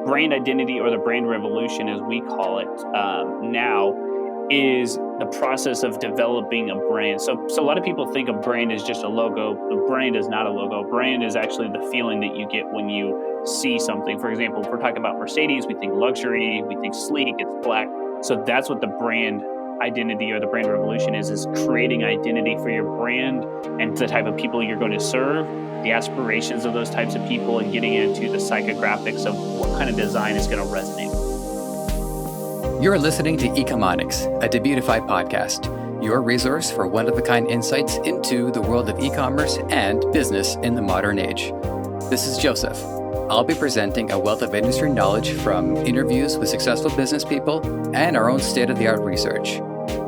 brand identity, or the brand revolution, as we call it now, is the process of developing a brand. So a lot of people think a brand is just a logo. The brand is not a logo. Brand is actually the feeling that you get when you see something. For example, if we're talking about Mercedes, we think luxury, we think sleek, it's black. So that's what the brand identity or the brand revolution is creating identity for your brand and the type of people you're going to serve, the aspirations of those types of people, and getting into the psychographics of what kind of design is going to resonate. You're listening to Ecomonics, a Debutify podcast, your resource for one-of-a-kind insights into the world of e-commerce and business in the modern age. This is Joseph. I'll be presenting a wealth of industry knowledge from interviews with successful business people and our own state-of-the-art research.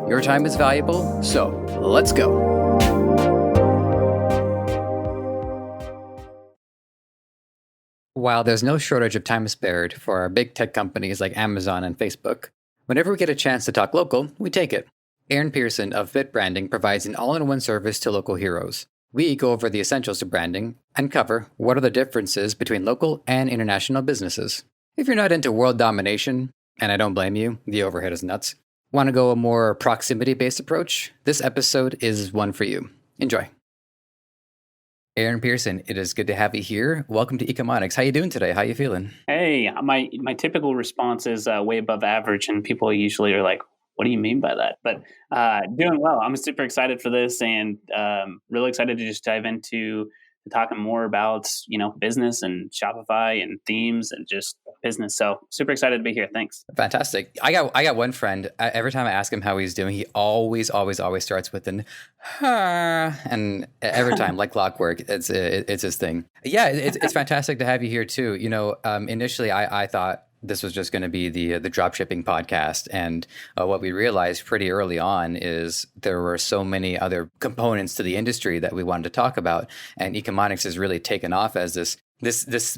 Your time is valuable, so let's go. While there's no shortage of time spared for our big tech companies like Amazon and Facebook, whenever we get a chance to talk local, we take it. Aaron Pearson of bitbranding provides an all-in-one service to local heroes. We go over the essentials to branding and cover what are the differences between local and international businesses. If you're not into world domination, and I don't blame you, the overhead is nuts, want to go a more proximity-based approach, this episode is one for you. Enjoy. Aaron Pearson, it is good to have you here. Welcome to Ecomonics. How you doing today? How you feeling? Hey, my typical response is way above average, and people usually are like, what do you mean by that? But doing well. I'm super excited for this, and really excited to just dive into talking more about business and Shopify and themes and just business. So super excited to be here. Thanks. Fantastic. I got one friend. Every time I ask him how he's doing, he always starts with an and every time, like clockwork, it's his thing. Yeah, it's fantastic to have you here too. Initially I thought this was just going to be the drop shipping podcast. And what we realized pretty early on is there were so many other components to the industry that we wanted to talk about. And Ecomonics has really taken off as this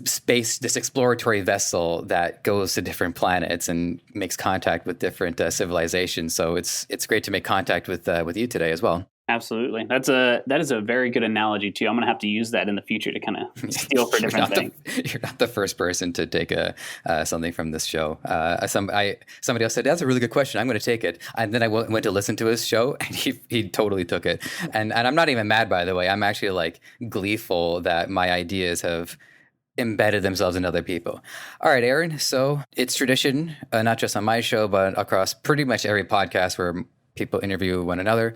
space, this exploratory vessel that goes to different planets and makes contact with different civilizations. So it's great to make contact with you today as well. Absolutely. That is a very good analogy too. I'm going to have to use that in the future to kind of steal for different things. You're not the first person to take something from this show. Somebody else said, that's a really good question. I'm going to take it. And then I went to listen to his show and he totally took it. And I'm not even mad, by the way. I'm actually like gleeful that my ideas have embedded themselves in other people. All right, Aaron. So it's tradition, not just on my show, but across pretty much every podcast where people interview one another.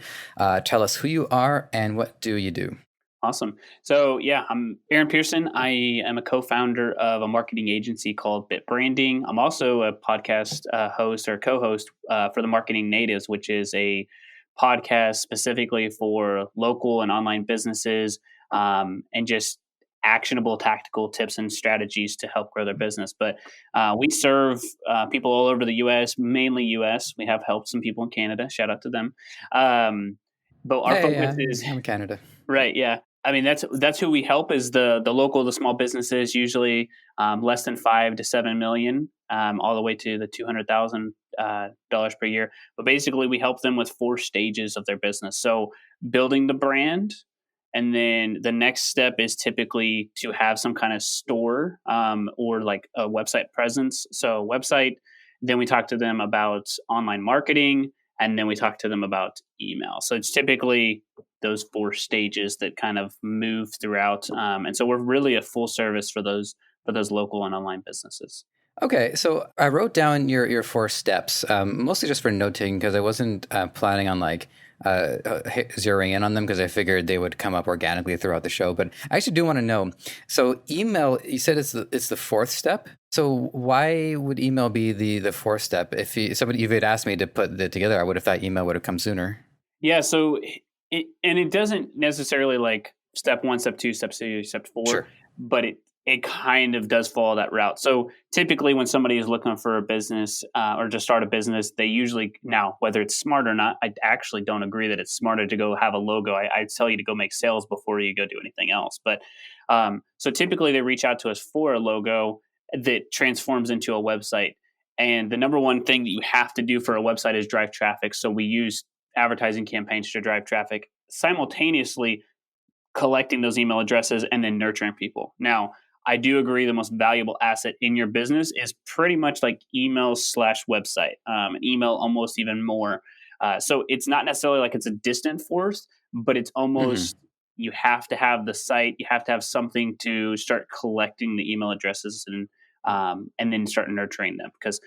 Tell us who you are and what do you do? Awesome. So yeah, I'm Aaron Pearson. I am a co-founder of a marketing agency called bitbranding. I'm also a podcast host or co-host for the Marketing Natives, which is a podcast specifically for local and online businesses and just actionable tactical tips and strategies to help grow their business. But we serve people all over the U.S., mainly U.S. We have helped some people in Canada. Shout out to them. But our focus is I'm in Canada. Right. Yeah. I mean, that's who we help is the local, the small businesses, usually less than 5 to 7 million, all the way to the $200,000 per year. But basically, we help them with 4 stages of their business. So building the brand. And then the next step is typically to have some kind of store or like a website presence. So website, then we talk to them about online marketing, and then we talk to them about email. So it's typically those 4 stages that kind of move throughout. And so we're really a full service for those local and online businesses. Okay, so I wrote down your 4 steps, mostly just for noting because I wasn't planning on zeroing in on them because I figured they would come up organically throughout the show. But I actually do want to know. So email, you said it's the 4th step. So why would email be the 4th step? If you had asked me to put it together, I would have thought email would have come sooner. Yeah. So it doesn't necessarily like step 1, step 2, step 3, step 4, sure. But it kind of does follow that route. So typically when somebody is looking for a business or to start a business, they usually, now, whether it's smart or not, I actually don't agree that it's smarter to go have a logo. I tell you to go make sales before you go do anything else. But so typically they reach out to us for a logo that transforms into a website. And the number one thing that you have to do for a website is drive traffic. So we use advertising campaigns to drive traffic, simultaneously collecting those email addresses and then nurturing people. Now, I do agree the most valuable asset in your business is pretty much like email slash website, and email almost even more. So it's not necessarily like it's a distant force, but it's Hmm. almost, you have to have the site, you have to have something to start collecting the email addresses, and then start nurturing them. Because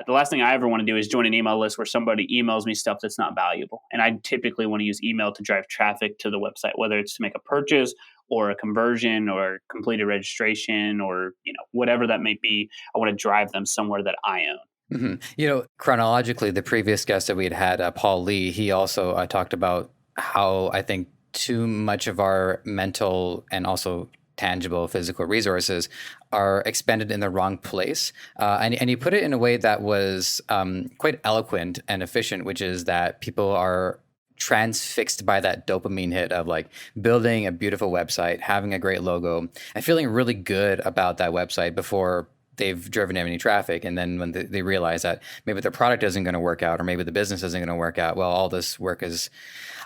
the last thing I ever want to do is join an email list where somebody emails me stuff that's not valuable. And I typically want to use email to drive traffic to the website, whether it's to make a purchase or a conversion or completed registration, or whatever that may be. I want to drive them somewhere that I own. Hmm. Chronologically, the previous guest that we had, Paul Lee, he also talked about how I think too much of our mental and also tangible physical resources are expended in the wrong place. And he put it in a way that was quite eloquent and efficient, which is that people are transfixed by that dopamine hit of like building a beautiful website, having a great logo, and feeling really good about that website before they've driven any traffic. And then when they realize that maybe their product isn't going to work out or maybe the business isn't going to work out, well, all this work is,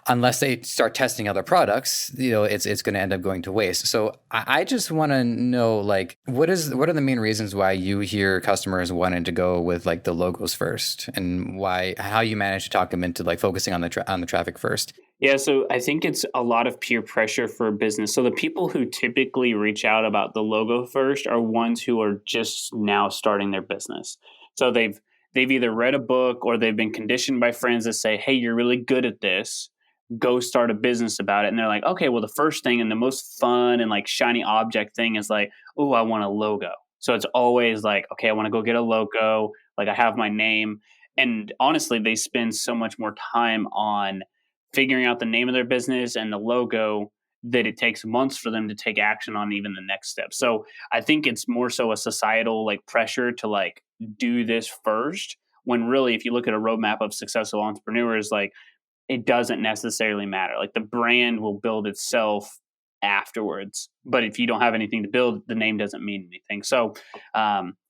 unless they start testing other products, it's going to end up going to waste. So I just want to know, like, what are the main reasons why you hear customers wanting to go with like the logos first, and how you manage to talk them into like focusing on the traffic first? Yeah, so I think it's a lot of peer pressure for a business. So the people who typically reach out about the logo first are ones who are just now starting their business. So they've either read a book or they've been conditioned by friends that say, "Hey, you're really good at this. Go start a business about it." And they're like, "Okay, well the first thing and the most fun and like shiny object thing is like, oh, I want a logo." So it's always like, "Okay, I want to go get a logo, like I have my name." And honestly, they spend so much more time on figuring out the name of their business and the logo that it takes months for them to take action on even the next step. So I think it's more so a societal like pressure to like do this first, when really if you look at a roadmap of successful entrepreneurs, like it doesn't necessarily matter. Like the brand will build itself afterwards. But if you don't have anything to build, the name doesn't mean anything. So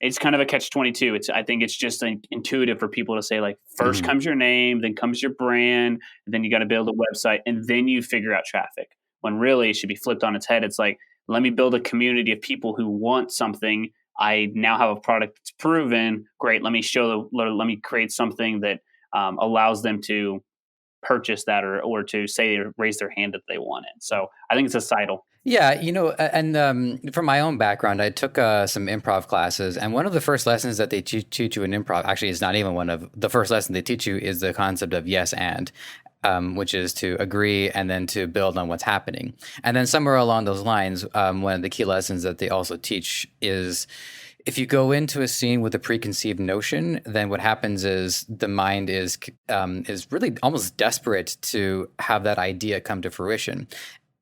it's kind of a catch 22. I think it's just intuitive for people to say like first Hmm. comes your name, then comes your brand, then you got to build a website, and then you figure out traffic. When really it should be flipped on its head. It's like, let me build a community of people who want something. I now have a product that's proven. Great. Let me create something that allows them to purchase that, or to say or raise their hand if they want it. So I think it's societal. Yeah, and from my own background, I took some improv classes, and one of the first lessons that they teach you in improv, actually, is not even one of the first lessons they teach you, is the concept of yes and, which is to agree and then to build on what's happening. And then somewhere along those lines, one of the key lessons that they also teach is if you go into a scene with a preconceived notion, then what happens is the mind is really almost desperate to have that idea come to fruition,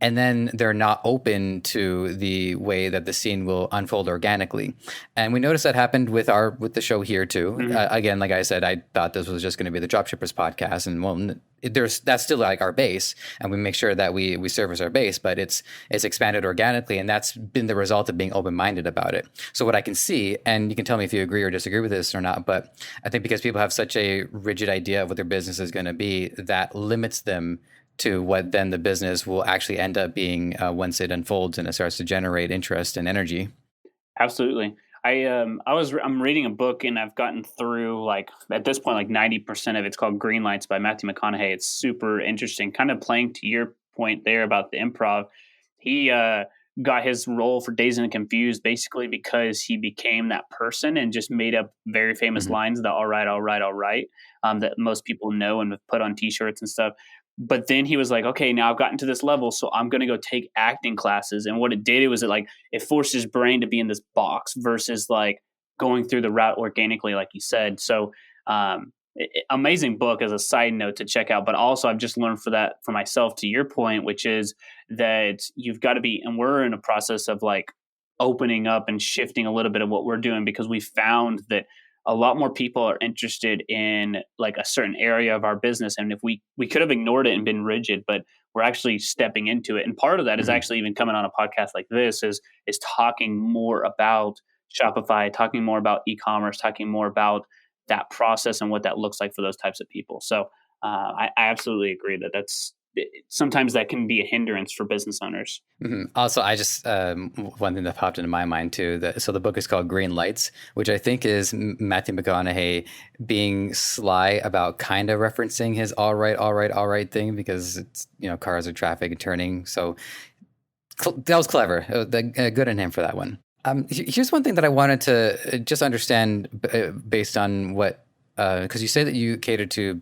and then they're not open to the way that the scene will unfold organically. And we noticed that happened with the show here too. Mhm. Again, like I said, I thought this was just going to be the Dropshippers podcast, and well, that's still like our base, and we make sure that we service our base, but it's expanded organically, and that's been the result of being open minded about it. So what I can see, and you can tell me if you agree or disagree with this or not, but I think because people have such a rigid idea of what their business is going to be, that limits them to what then the business will actually end up being once it unfolds and it starts to generate interest and energy. Absolutely. I'm reading a book, and I've gotten through like at this point like 90% of it. It's called Green Lights by Matthew McConaughey. It's super interesting. Kind of playing to your point there about the improv. He got his role for Dazed and Confused basically because he became that person and just made up very famous Hmm. lines, the "all right, all right, all right," that most people know and have put on T-shirts and stuff. But then he was like, "Okay, now I've gotten to this level, so I'm going to go take acting classes." And what it did was it forced his brain to be in this box versus like going through the route organically, like you said. So, amazing book as a side note to check out. But also, I've just learned for myself, to your point, which is that you've got to be, and we're in a process of like opening up and shifting a little bit of what we're doing, because we found that a lot more people are interested in like a certain area of our business. And if we could have ignored it and been rigid, but we're actually stepping into it. And part of that is Hmm. actually even coming on a podcast like this is talking more about Shopify, talking more about e-commerce, talking more about that process and what that looks like for those types of people. So I absolutely agree that sometimes that can be a hindrance for business owners. Also, I just one thing that popped into my mind too. So the book is called Green Lights, which I think is Matthew McConaughey being sly about kind of referencing his all right, all right, all right thing, because it's, cars are traffic and turning. So that was clever. Good on him for that one. Here's one thing that I wanted to just understand based on what, because you say that you cater to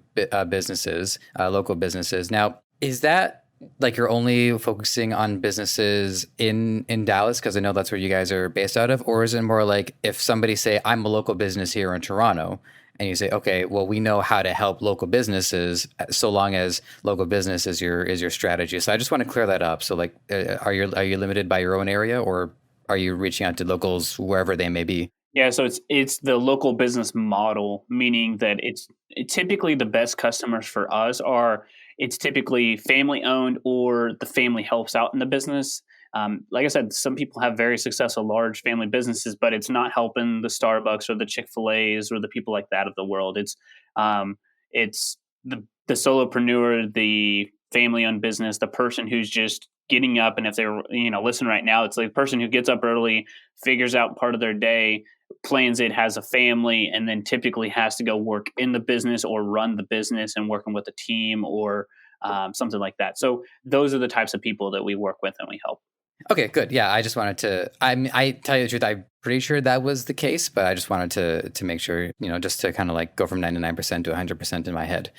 businesses, local businesses. Now, is that like you're only focusing on businesses in Dallas, because I know that's where you guys are based out of, or is it more like if somebody say I'm a local business here in Toronto, and you say, okay, well, we know how to help local businesses, so long as local business is your strategy. So I just want to clear that up. So like, are you limited by your own area, or are you reaching out to locals wherever they may be? Yeah, so it's the local business model, meaning that typically the best customers for us are, it's typically family owned or the family helps out in the business. Like I said, some people have very successful large family businesses, but it's not helping the Starbucks or the Chick-fil-A's or the people like that of the world. It's the solopreneur, the family owned business, the person who's just getting up, and if they're listen right now, it's like the person who gets up early, figures out part of their day, plans it, has a family, and then typically has to go work in the business or run the business and working with a team or something like that. So those are the types of people that we work with and we help. Okay, good. Yeah, I just wanted to. I tell you the truth, I'm pretty sure that was the case, but I just wanted to make sure, just to kind of like go from 99% to 100% in my head.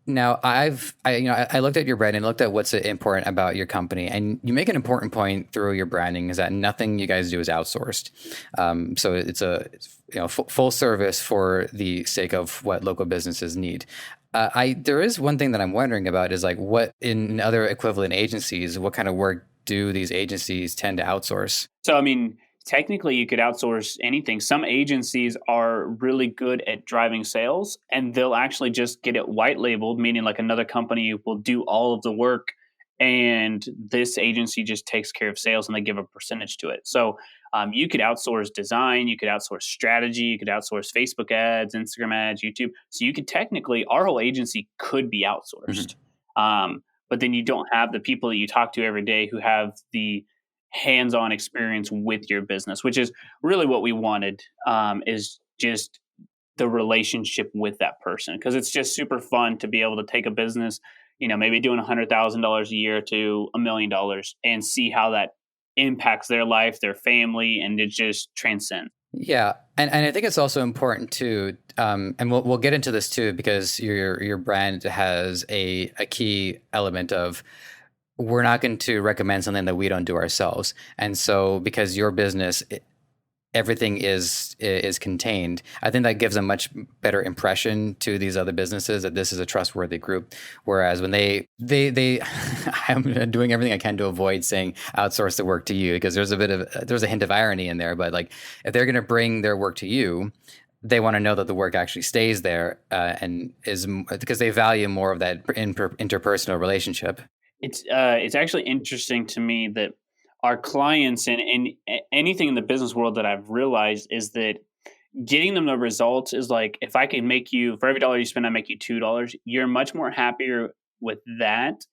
Now, I looked at your brand and looked at what's important about your company, and you make an important point through your branding is that nothing you guys do is outsourced. So it's full service for the sake of what local businesses need. There is one thing that I'm wondering about is like what in other equivalent agencies, what kind of work do these agencies tend to outsource? So, I mean, technically, you could outsource anything. Some agencies are really good at driving sales, and they'll actually just get it white labeled, meaning like another company will do all of the work, and this agency just takes care of sales and they give a percentage to it. So, you could outsource design, you could outsource strategy, you could outsource Facebook ads, Instagram ads, YouTube. So, you could technically, our whole agency could be outsourced. But then you don't have the people that you talk to every day who have the hands-on experience with your business, which is really what we wanted, is just the relationship with that person, because it's just super fun to be able to take a business, maybe doing $100,000 a year to $1 million, and see how that impacts their life, their family, and it just transcends. Yeah, and I think it's also important to, and we'll get into this too, because your brand has a key element of we're not going to recommend something that we don't do ourselves, and so because your business, everything is contained, I think that gives a much better impression to these other businesses that this is a trustworthy group. Whereas when they I'm doing everything I can to avoid saying outsource the work to you, because there's a hint of irony in there. But like if they're going to bring their work to you, they want to know that the work actually stays there, and is because they value more of that interpersonal relationship. It's actually interesting to me that our clients and anything in the business world that I've realized is that getting them the results is like, if I can make you, for every dollar you spend, I make you $2. You're much more happier with that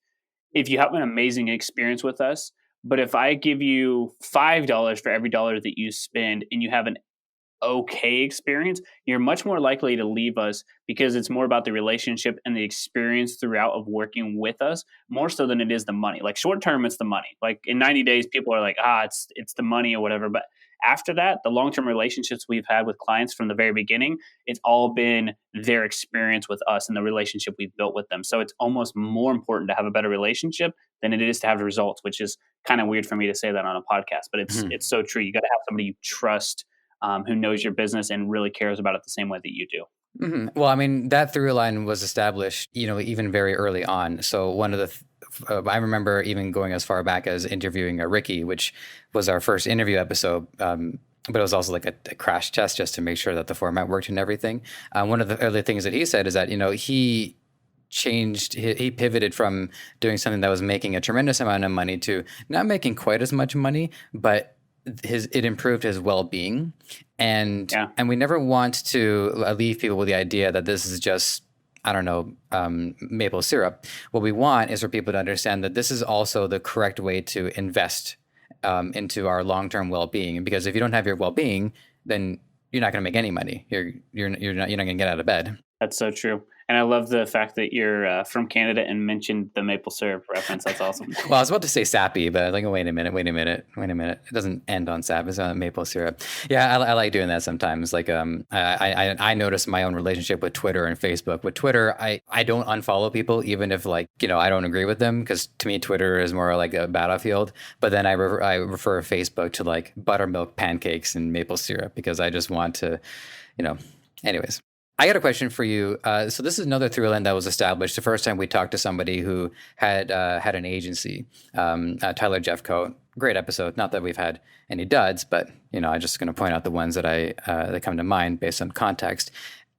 if you have an amazing experience with us. But if I give you $5 for every dollar that you spend and you have an okay experience, you're much more likely to leave us, because it's more about the relationship and the experience throughout of working with us, more so than it is the money. Like short term, it's the money. Like in 90 days, people are like, it's the money or whatever. But after that, the long term relationships we've had with clients from the very beginning, it's all been their experience with us and the relationship we've built with them. So it's almost more important to have a better relationship than it is to have the results, which is kind of weird for me to say that on a podcast, but it's so true. You got to have somebody you trust, who knows your business and really cares about it the same way that you do. Well, I mean, that through line was established, even very early on. So one of the, I remember even going as far back as interviewing Ricky, which was our first interview episode. But it was also like a crash test just to make sure that the format worked and everything. One of the early things that he said is that, he pivoted from doing something that was making a tremendous amount of money to not making quite as much money, but it improved his well-being, and we never want to leave people with the idea that this is just I don't know, maple syrup. What we want is for people to understand that this is also the correct way to invest into our long-term well-being. Because if you don't have your well-being, then you're not going to make any money. You're not going to get out of bed. That's so true. And I love the fact that you're from Canada and mentioned the maple syrup reference. That's awesome. Well, I was about to say sappy, but I was like, oh, wait a minute. It doesn't end on sap. It's on maple syrup. Yeah, I like doing that sometimes. Like, I notice my own relationship with Twitter and Facebook. With Twitter, I don't unfollow people, even if like, I don't agree with them, because to me, Twitter is more like a battlefield. But then I refer Facebook to like buttermilk pancakes and maple syrup, because I just want to, anyways. I got a question for you. So this is another through line that was established the first time we talked to somebody who had an agency, Tyler Jeffcoat. Great episode. Not that we've had any duds, but I'm just going to point out the ones that that come to mind based on context.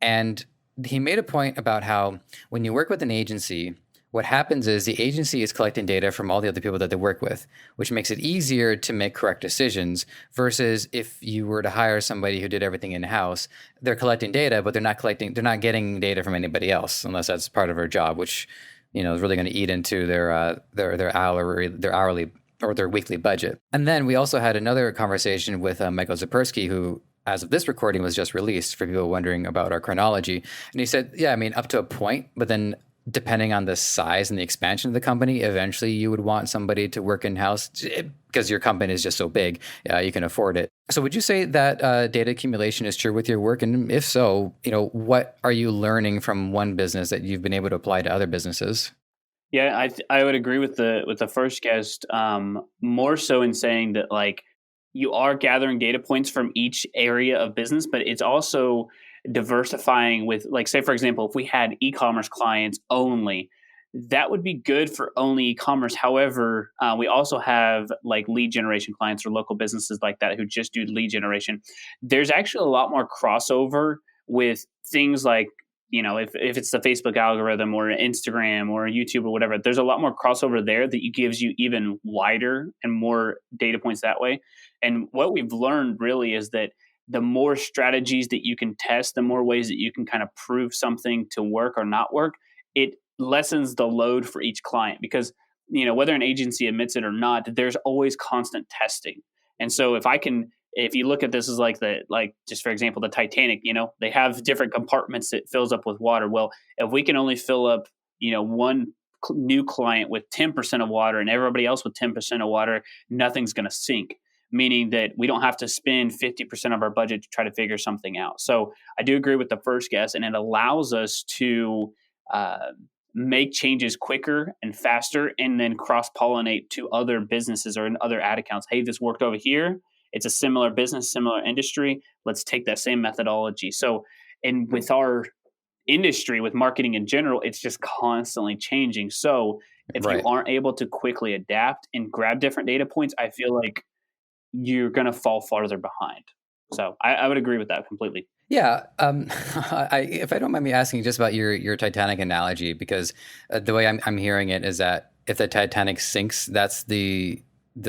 And he made a point about how when you work with an agency, what happens is the agency is collecting data from all the other people that they work with, which makes it easier to make correct decisions versus if you were to hire somebody who did everything in-house. They're collecting data, but they're not getting data from anybody else unless that's part of their job, which, is really going to eat into their hourly or their weekly budget. And then we also had another conversation with Michael Zapersky, who, as of this recording, was just released, for people wondering about our chronology. And he said, yeah, I mean, up to a point, but then depending on the size and the expansion of the company, eventually you would want somebody to work in-house because your company is just so big, you can afford it. So would you say that data accumulation is true with your work? And if so, what are you learning from one business that you've been able to apply to other businesses? Yeah, I would agree with the first guest, more so in saying that like you are gathering data points from each area of business, but it's also diversifying with, like, say for example, if we had e-commerce clients only, that would be good for only e-commerce. However, we also have like lead generation clients or local businesses like that who just do lead generation. There's actually a lot more crossover with things like, if it's the Facebook algorithm or Instagram or YouTube or whatever, there's a lot more crossover there that gives you even wider and more data points that way. And what we've learned really is that the more strategies that you can test, the more ways that you can kind of prove something to work or not work, it lessens the load for each client, because whether an agency admits it or not, there's always constant testing. And so if you look at this as like just for example the Titanic, they have different compartments that fills up with water. Well, if we can only fill up one new client with 10% of water and everybody else with 10% of water, nothing's going to sink, meaning that we don't have to spend 50% of our budget to try to figure something out. So I do agree with the first guess, and it allows us to make changes quicker and faster, and then cross-pollinate to other businesses or in other ad accounts. Hey, this worked over here. It's a similar business, similar industry. Let's take that same methodology. So, and with our industry, with marketing in general, it's just constantly changing. So if you Right. aren't able to quickly adapt and grab different data points, I feel like you're going to fall farther behind. So I would agree with that completely. Yeah, if I don't mind me asking just about your Titanic analogy, because the way I'm hearing it is that if the Titanic sinks, that's the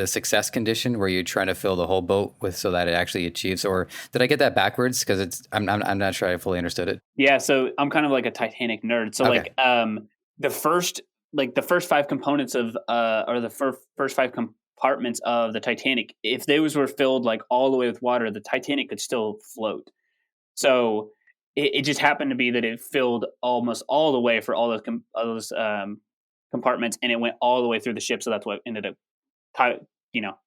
success condition where you're trying to fill the whole boat with so that it actually achieves. Or did I get that backwards? Because I'm not sure I fully understood it. Yeah, so I'm kind of like a Titanic nerd. So Okay. the first the first five components of or the first five compartments of the Titanic, if those were filled like all the way with water, the Titanic could still float. So it just happened to be that it filled almost all the way for all those compartments, and it went all the way through the ship. So that's what ended up,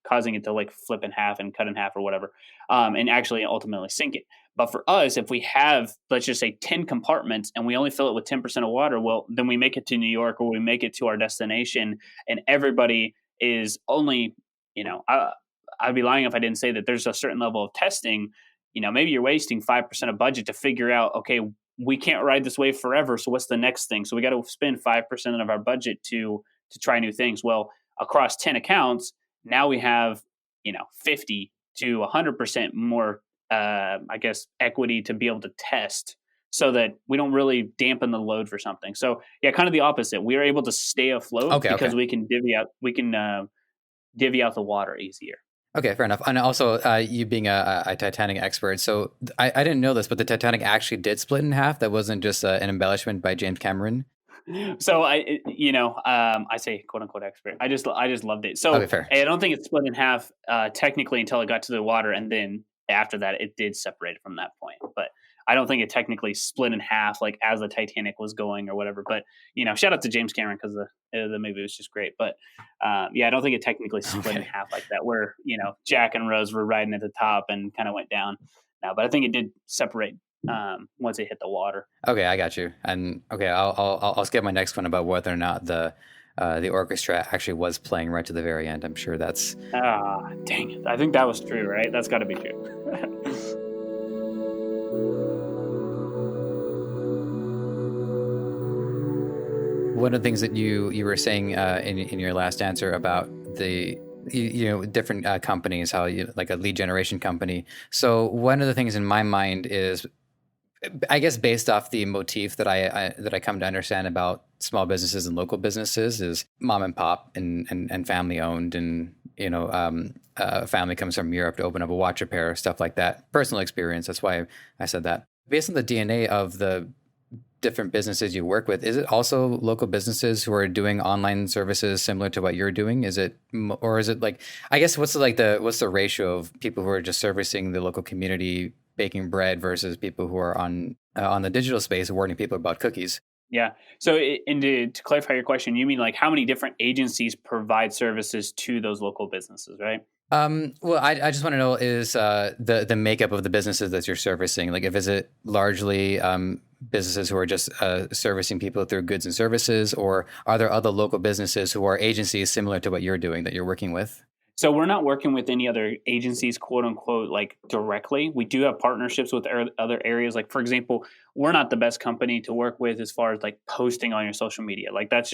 causing it to like flip in half and cut in half or whatever, and actually ultimately sink it. But for us, if we have, let's just say 10 compartments and we only fill it with 10% of water, well, then we make it to New York or we make it to our destination, and everybody is only, I'd be lying if I didn't say that there's a certain level of testing. Maybe you're wasting 5% of budget to figure out, okay, we can't ride this wave forever. So what's the next thing? So we got to spend 5% of our budget to try new things. Well, across 10 accounts, now we have, 50 to 100% more, I guess, equity to be able to test, so that we don't really dampen the load for something. So yeah, kind of the opposite. We are able to stay afloat Okay. because Okay. we can divvy out the water easier. Okay, fair enough. And also, you being a Titanic expert, so I didn't know this, but the Titanic actually did split in half. That wasn't just an embellishment by James Cameron. So I say quote unquote expert. I just loved it. Okay, So fair. I don't think it split in half technically until it got to the water, and then after that it did separate from that point. But I don't think it technically split in half like as the Titanic was going or whatever. But shout out to James Cameron because the movie was just great. But yeah, I don't think it technically split in Okay. half like that, where Jack and Rose were riding at the top and kind of went down. No, but I think it did separate once it hit the water. Okay, I got you. And okay, I'll skip my next one about whether or not the orchestra actually was playing right to the very end. I'm sure that's Ah, dang it. I think that was true, right? That's got to be true. one of the things that you were saying in your last answer about the different companies, how you like a lead generation company. So one of the things in my mind is, I guess, based off the motif that I come to understand about small businesses and local businesses, is mom and pop and family owned, and a family comes from Europe to open up a watch repair, stuff like that. Personal experience. That's why I said that. Based on the DNA of the different businesses you work with, is it also local businesses who are doing online services similar to what you're doing? Is it, or is it like, I guess, what's the ratio of people who are just servicing the local community, baking bread, versus people who are on the digital space warning people about cookies? Yeah. So, and to clarify your question, you mean like how many different agencies provide services to those local businesses, right? Well, I just want to know is the makeup of the businesses that you're servicing. Like, if is it largely businesses who are just servicing people through goods and services, or are there other local businesses who are agencies similar to what you're doing that you're working with? So we're not working with any other agencies, quote unquote, like directly. We do have partnerships with other areas. Like, for example, we're not the best company to work with as far as like posting on your social media. Like, that's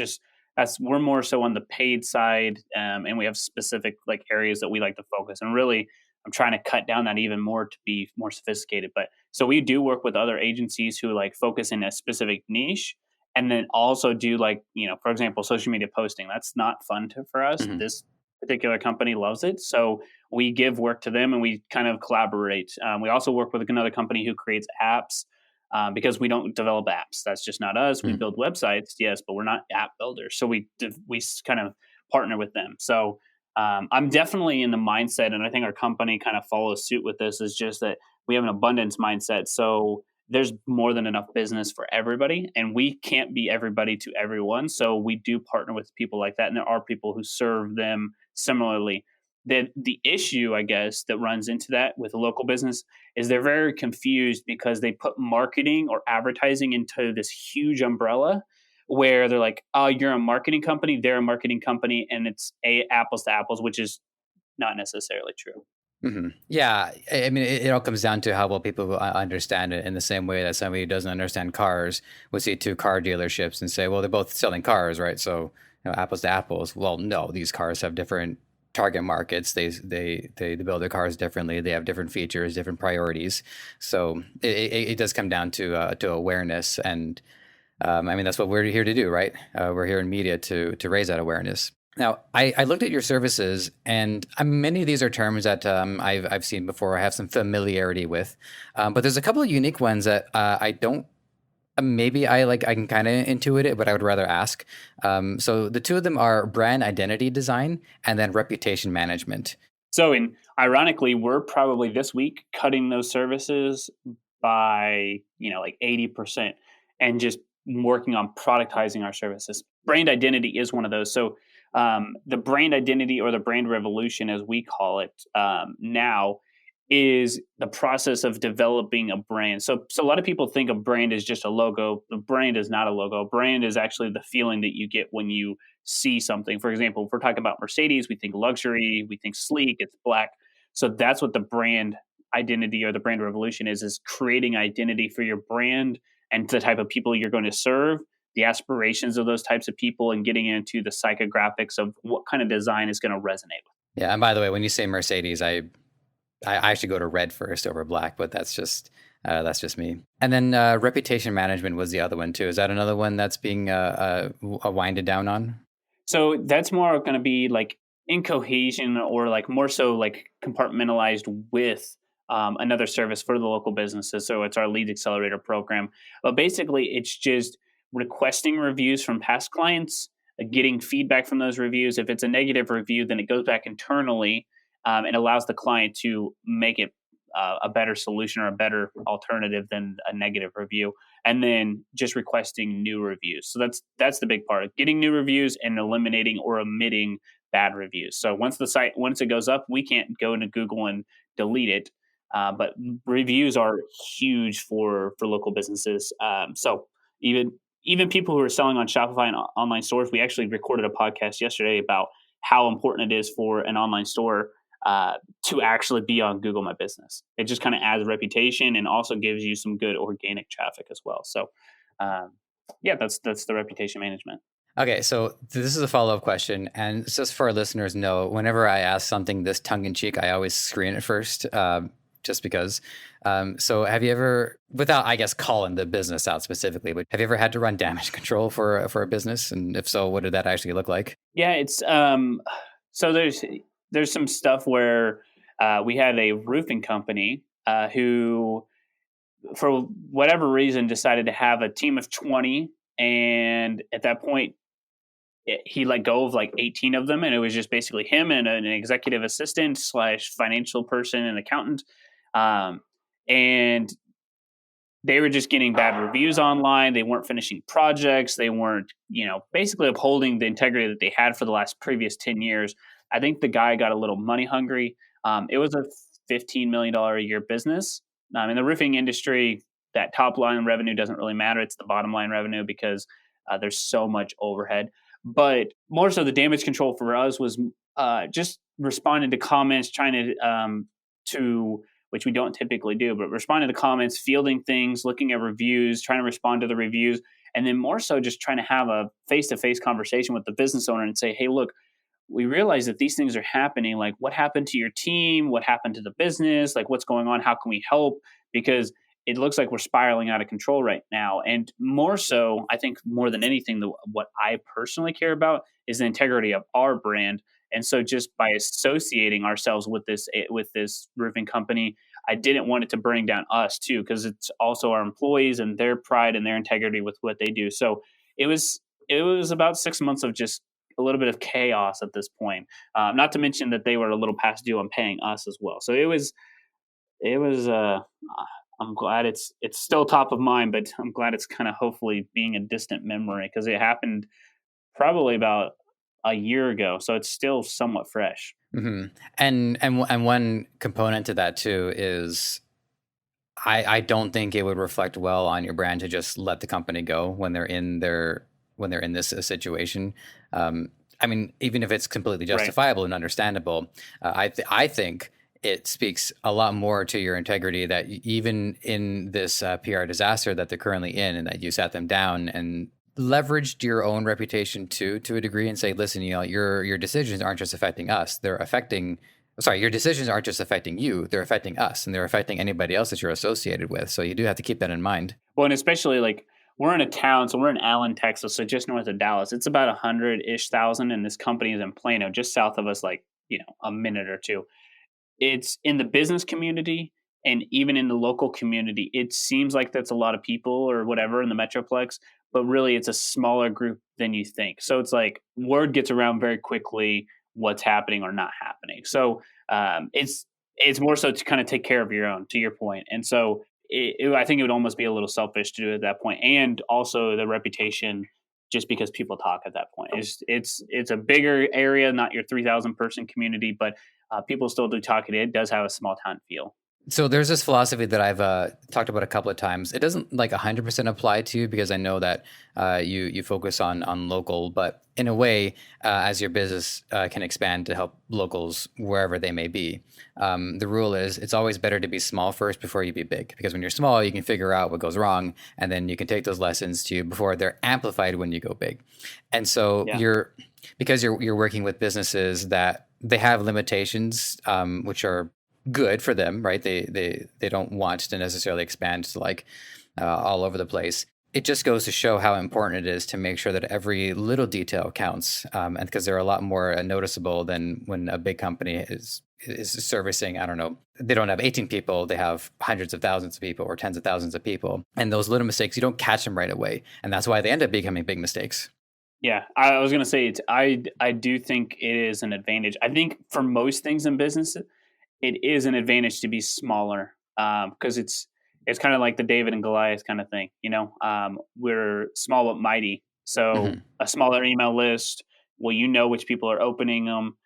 we're more so on the paid side, and we have specific like areas that we like to focus. And really, I'm trying to cut down that even more to be more sophisticated. But so we do work with other agencies who like focus in a specific niche, and then also do like for example, social media posting. That's not fun for us. Hmm. This particular company loves it. So we give work to them and we kind of collaborate. We also work with another company who creates apps because we don't develop apps. That's just not us. We Hmm. build websites, yes, but we're not app builders. So kind of partner with them. So I'm definitely in the mindset, and I think our company kind of follows suit with this. Is just that we have an abundance mindset. So there's more than enough business for everybody, and we can't be everybody to everyone. So we do partner with people like that, and there are people who serve them similarly. The issue, I guess, that runs into that with a local business is they're very confused because they put marketing or advertising into this huge umbrella where they're like, "Oh, you're a marketing company, they're a marketing company," and it's a apples to apples, which is not necessarily true. Hmm. Yeah, I mean, it all comes down to how well people understand it. In the same way that somebody who doesn't understand cars would see two car dealerships and say, "Well, they're both selling cars, right?" So, apples to apples. Well, no, these cars have different target markets. They build their cars differently. They have different features, different priorities. So it does come down to awareness, and I mean, that's what we're here to do, right? We're here in media to raise that awareness. Now, I looked at your services, and many of these are terms that I've seen before. I have some familiarity with, but there's a couple of unique ones that I don't. Maybe I can kind of intuit it, but I would rather ask. So the two of them are brand identity design and then reputation management. So, in ironically, we're probably this week cutting those services by like 80%, and just working on productizing our services. Brand identity is one of those. So, the brand identity or the brand revolution, as we call it now, is the process of developing a brand. So a lot of people think of brand as just a logo. The brand is not a logo. Brand is actually the feeling that you get when you see something. For example, if we're talking about Mercedes, we think luxury, we think sleek, it's black. So that's what the brand identity or the brand revolution is creating identity for your brand and the type of people you're going to serve, the aspirations of those types of people, and getting into the psychographics of what kind of design is going to resonate with. Yeah, and by the way, when you say Mercedes, I actually go to red first over black, but that's just me. And then reputation management was the other one too. Is that another one that's being winded down on? So that's more going to be like in cohesion, or like more so like compartmentalized with another service for the local businesses. So it's our lead accelerator program. But basically, it's just requesting reviews from past clients, getting feedback from those reviews. If it's a negative review, then it goes back internally and allows the client to make it a better solution or a better alternative than a negative review, and then just requesting new reviews. So that's the big part of getting new reviews and eliminating or omitting bad reviews. So once it goes up, we can't go into Google and delete it. But reviews are huge for local businesses. So even people who are selling on Shopify and online stores, we actually recorded a podcast yesterday about how important it is for an online store to actually be on Google My Business. It just kind of adds reputation and also gives you some good organic traffic as well. So, yeah, that's the reputation management. Okay, so this is a follow-up question, and just for our listeners know, whenever I ask something this tongue-in-cheek, I always screen it first, just because. So have you ever, without, I guess, calling the business out specifically, but have you ever had to run damage control for a business? And if so, what did that actually look like? Yeah, it's so there's some stuff where we had a roofing company who, for whatever reason, decided to have a team of 20, and at that point, he let go of like 18 of them, and it was just basically him and an executive assistant slash financial person and accountant, and they were just getting bad reviews online. They weren't finishing projects. They weren't, basically upholding the integrity that they had for the last previous 10 years. I think the guy got a little money hungry. It was a $15 million a year business. In the roofing industry, that top line revenue doesn't really matter. It's the bottom line revenue because there's so much overhead. But more so, the damage control for us was just responding to comments, trying to which we don't typically do, but responding to comments, fielding things, looking at reviews, trying to respond to the reviews, and then more so just trying to have a face-to-face conversation with the business owner and say, hey, look, we realize that these things are happening. Like, what happened to your team? What happened to the business? Like, what's going on? How can we help? Because it looks like we're spiraling out of control right now. And more so, I think more than anything, what I personally care about is the integrity of our brand. And so, just by associating ourselves with this roofing company, I didn't want it to bring down us too, because it's also our employees and their pride and their integrity with what they do. So it was about 6 months of just a little bit of chaos at this point. Not to mention that they were a little past due on paying us as well. So it was. I'm glad it's still top of mind, but I'm glad it's kind of hopefully being a distant memory because it happened probably about a year ago, so it's still somewhat fresh. Hmm. And one component to that too is I don't think it would reflect well on your brand to just let the company go when they're in this situation. I mean, even if it's completely Right. justifiable and understandable, I think it speaks a lot more to your integrity that even in this PR disaster that they're currently in, and that you sat them down and leveraged your own reputation to a degree and say, listen, your decisions aren't just affecting us; your decisions aren't just affecting you; they're affecting us, and they're affecting anybody else that you're associated with. So you do have to keep that in mind. Well, and especially like we're in a town, so we're in Allen, Texas, so just north of Dallas. It's about 100,000, and this company is in Plano, just south of us, like a minute or two. It's in the business community and even in the local community. It seems like that's a lot of people or whatever in the Metroplex, but really it's a smaller group than you think. So it's like word gets around very quickly what's happening or not happening. So it's more so to kind of take care of your own, to your point. And so I think it would almost be a little selfish to do it at that point, and also the reputation. Just because people talk at that point, it's a bigger area, not your 3,000 person community, but people still do talk. It does have a small town feel. So there's this philosophy that I've talked about a couple of times. It doesn't like 100% apply to you because I know that you focus on local, but in a way, as your business can expand to help locals wherever they may be, the rule is it's always better to be small first before you be big. Because when you're small, you can figure out what goes wrong, and then you can take those lessons to before they're amplified when you go big. And so Yeah. because you're working with businesses that they have limitations, which are good for them, right? They don't want to necessarily expand to like all over the place. it just goes to show how important it is to make sure that every little detail counts, and because they're a lot more noticeable than when a big company is servicing, I don't know, they don't have 18 people, they have hundreds of thousands of people or tens of thousands of people, and those little mistakes, you don't catch them right away, and that's why they end up becoming big mistakes. Yeah, I was gonna say I do think it is an advantage. I think for most things in business, it is an advantage to be smaller, because it's kind of like the David and Goliath kind of thing. We're small but mighty. So Hmm. a smaller email list, well, you know which people are opening them,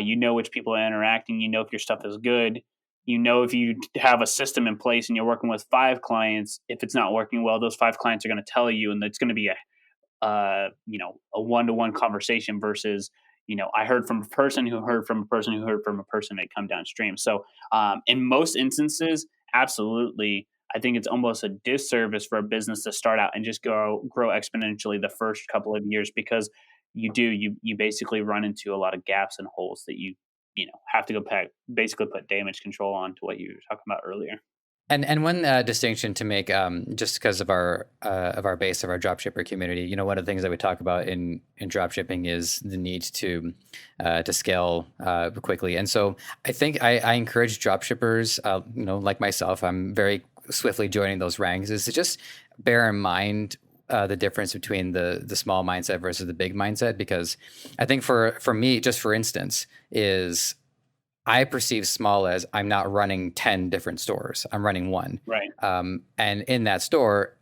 you know which people are interacting, you know if your stuff is good, you know if you have a system in place and you're working with 5 clients, if it's not working well, those 5 clients are going to tell you, and it's going to be a one-to-one conversation versus, I heard from a person who heard from a person who heard from a person that come downstream. So in most instances, absolutely, I think it's almost a disservice for a business to start out and just grow exponentially the first couple of years, because you basically run into a lot of gaps and holes that you have to basically put damage control on, to what you were talking about earlier. And one distinction to make, just because of our base of our dropshipper community, one of the things that we talk about in dropshipping is the need to scale quickly. And so I think I encourage dropshippers, like myself, I'm very swiftly joining those ranks, is to just bear in mind the difference between the small mindset versus the big mindset. Because I think for me, just for instance, is I perceive small as I'm not running 10 different stores. I'm running one. Right. And in that store,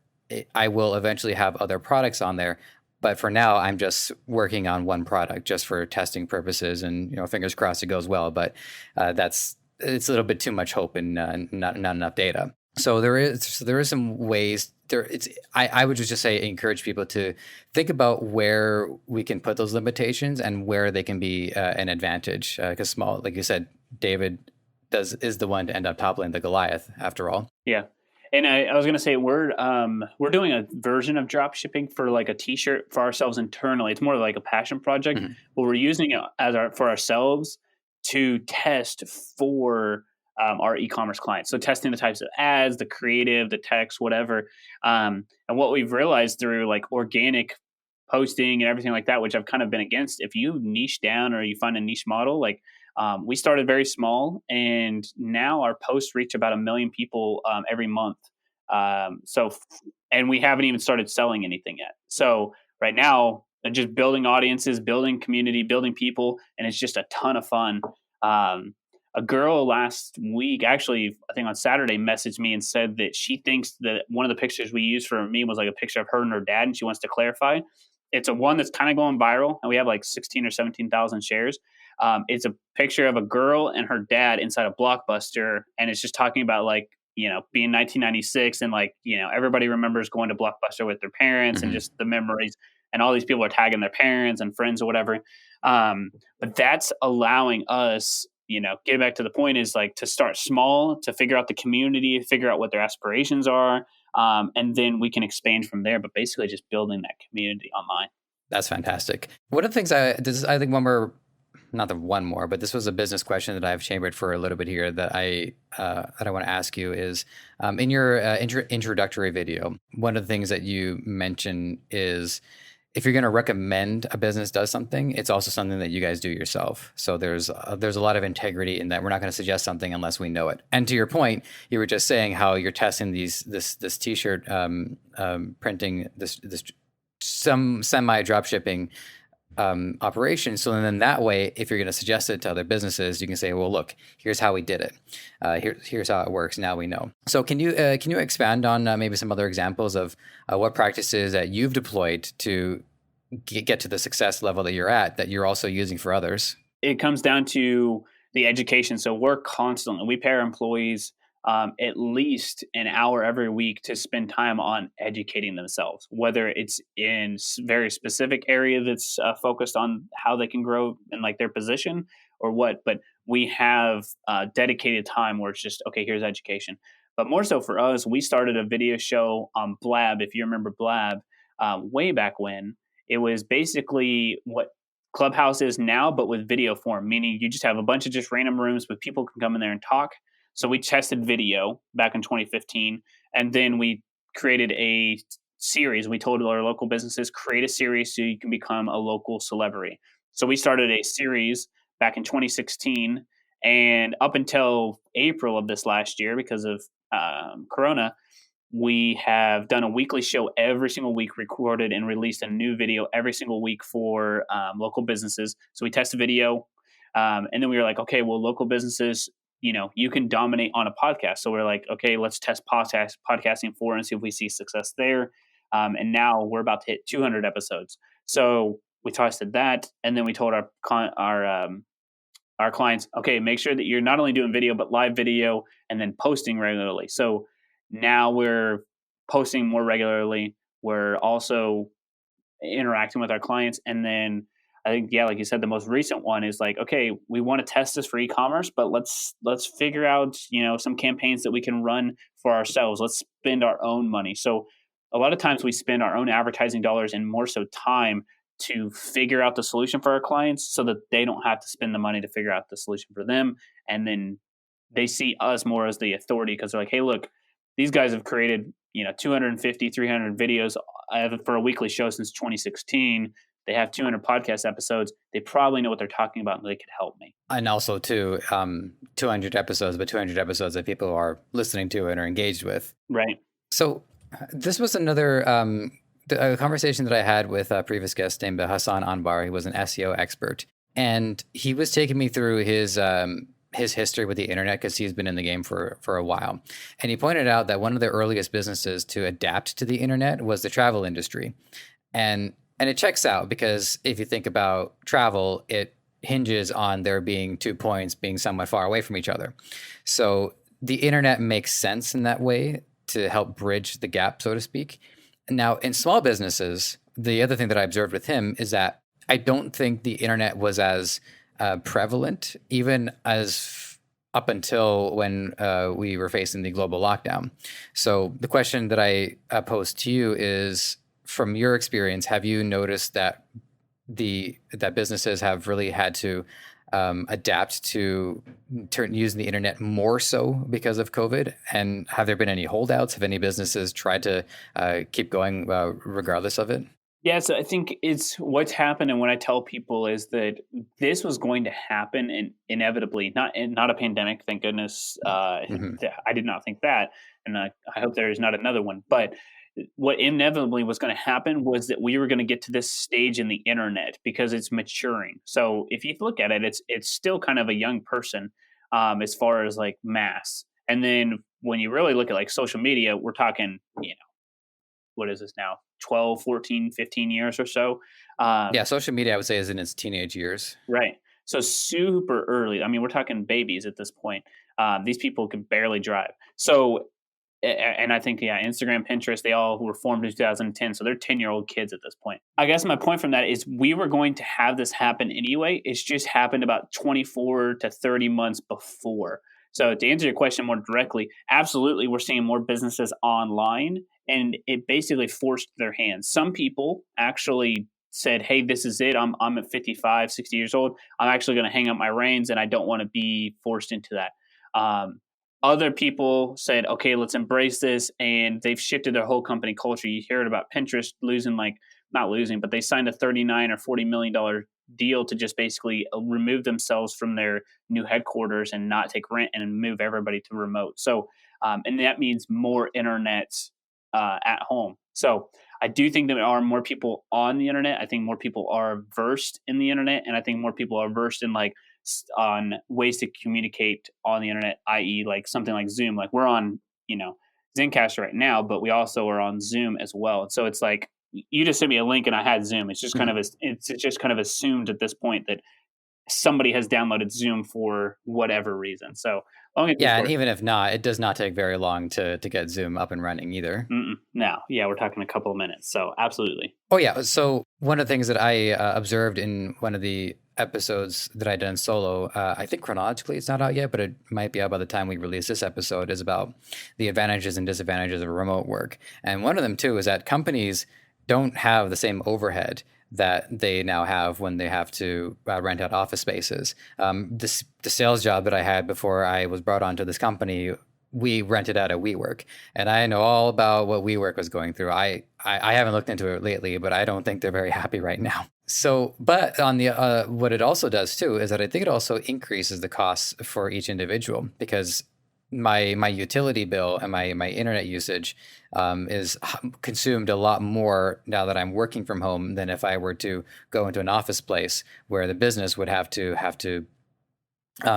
I will eventually have other products on there. But for now, I'm just working on one product just for testing purposes. And, fingers crossed it goes well. But it's a little bit too much hope and not enough data. So there is some ways there. I would just say encourage people to think about where we can put those limitations and where they can be an advantage. Because small, like you said, David is the one to end up toppling the Goliath after all. Yeah. And I was gonna say we're doing a version of drop shipping for like a T-shirt for ourselves internally. It's more like a passion project, Mhm. but we're using it as for ourselves to test for our e-commerce clients. So testing the types of ads, the creative, the text, whatever. And what we've realized through like organic posting and everything like that, which I've kind of been against, if you niche down or you find a niche model, like we started very small, and now our posts reach about 1 million people every month. And we haven't even started selling anything yet. So right now, just building audiences, building community, building people, and it's just a ton of fun. Um, a girl last week, actually, I think on Saturday, messaged me and said that she thinks that one of the pictures we used for a meme was like a picture of her and her dad, and she wants to clarify. It's a one that's kind of going viral, and we have like 16 or 17,000 shares. It's a picture of a girl and her dad inside a Blockbuster, and it's just talking about like, being 1996, and like, everybody remembers going to Blockbuster with their parents and Mhm. just the memories, and all these people are tagging their parents and friends or whatever. But that's allowing us, get back to the point, is like to start small, to figure out the community, figure out what their aspirations are, and then we can expand from there. But basically, just building that community online. That's fantastic. One of the things I think one more, not the one more, but this was a business question that I've chambered for a little bit here that I want to ask you is, in your introductory video, one of the things that you mention is if you're going to recommend a business does something, it's also something that you guys do yourself. So there's a lot of integrity in that. We're not going to suggest something unless we know it. And to your point, you were just saying how you're testing this T-shirt printing, this some semi drop shipping operation. So then that way, if you're going to suggest it to other businesses, you can say, well, look, here's how we did it. Here's how it works. Now we know. So can you expand on maybe some other examples of what practices that you've deployed to get to the success level that you're at that you're also using for others? It comes down to the education. So we pay our employees at least an hour every week to spend time on educating themselves, whether it's in very specific area that's focused on how they can grow in like their position or what. But we have dedicated time where it's just, okay, here's education. But more so for us, we started a video show on Blab. If you remember Blab, way back when, it was basically what Clubhouse is now, but with video form, meaning you just have a bunch of just random rooms with people can come in there and talk. So we tested video back in 2015, and then we created a series. We told our local businesses, create a series so you can become a local celebrity. So we started a series back in 2016, and up until April of this last year, because of Corona, we have done a weekly show every single week, recorded and released a new video every single week for local businesses. So we test a video, and then we were like, okay, well, local businesses, you can dominate on a podcast. So we're like, okay, let's test podcasting for and see if we see success there. And now we're about to hit 200 episodes. So we tested that, and then we told our clients, okay, make sure that you're not only doing video but live video and then posting regularly. So now we're posting more regularly. We're also interacting with our clients. And then I think, yeah, like you said, the most recent one is like, okay, we want to test this for e-commerce, but let's figure out, some campaigns that we can run for ourselves. Let's spend our own money. So a lot of times we spend our own advertising dollars and more so time to figure out the solution for our clients so that they don't have to spend the money to figure out the solution for them. And then they see us more as the authority because they're like, hey, look, these guys have created 250 300 videos for a weekly show since 2016. They have 200 podcast episodes. They probably know what they're talking about and they could help me. And also too, 200 episodes, but 200 episodes that people are listening to and are engaged with. Right. So this was another a conversation that I had with a previous guest named Hassan Anbar. He was an SEO expert, and he was taking me through his history with the internet because he's been in the game for a while. And he pointed out that one of the earliest businesses to adapt to the internet was the travel industry. And it checks out because if you think about travel, it hinges on there being 2 points being somewhat far away from each other. So the internet makes sense in that way to help bridge the gap, so to speak. Now, in small businesses, the other thing that I observed with him is that I don't think the internet was as prevalent, even as up until when we were facing the global lockdown. So the question that I pose to you is, from your experience, have you noticed that that businesses have really had to adapt to using the internet more so because of COVID? And have there been any holdouts? Have any businesses tried to keep going regardless of it? Yeah, so I think it's what's happened, and what I tell people is that this was going to happen, and inevitably, not a pandemic, thank goodness. I did not think that, and I hope there is not another one. But what inevitably was going to happen was that we were going to get to this stage in the internet because it's maturing. So if you look at it, it's still kind of a young person as far as like mass. And then when you really look at like social media, we're talking, what is this now? 12, 14, 15 years or so. Yeah, social media, I would say, is in its teenage years. Right. So super early. I mean, we're talking babies at this point. These people can barely drive. So, and I think, yeah, Instagram, Pinterest, they all were formed in 2010. So they're 10-year-old kids at this point. I guess my point from that is we were going to have this happen anyway. It's just happened about 24 to 30 months before. So to answer your question more directly, absolutely, we're seeing more businesses online, and it basically forced their hands. Some people actually said, hey, this is it. I'm at 55, 60 years old. I'm actually going to hang up my reins, and I don't want to be forced into that. Other people said, okay, let's embrace this, and they've shifted their whole company culture. You heard about Pinterest not losing, but they signed a $39 or $40 million deal to just basically remove themselves from their new headquarters and not take rent and move everybody to remote. So, and that means more internet at home. So I do think there are more people on the internet. I think more people are versed in the internet, and I think more people are versed in on ways to communicate on the internet, i.e. like something like Zoom. Like we're on, Zencastr right now, but we also are on Zoom as well. And so it's like, you just sent me a link and I had Zoom. It's just kind of assumed at this point that somebody has downloaded Zoom for whatever reason. So yeah, and even if not, it does not take very long to get Zoom up and running either. No, yeah, we're talking a couple of minutes. So absolutely. Oh yeah. So one of the things that I observed in one of the episodes that I done solo, I think chronologically it's not out yet, but it might be out by the time we release this episode, is about the advantages and disadvantages of remote work. And one of them too is that companies don't have the same overhead that they now have when they have to rent out office spaces. The sales job that I had before I was brought onto this company we rented out a WeWork, and I know all about what WeWork was going through. I haven't looked into it lately, but I don't think they're very happy right now. So, but on the what it also does too is that I think it also increases the costs for each individual, because my utility bill and my internet usage is consumed a lot more now that I'm working from home than if I were to go into an office place where the business would have to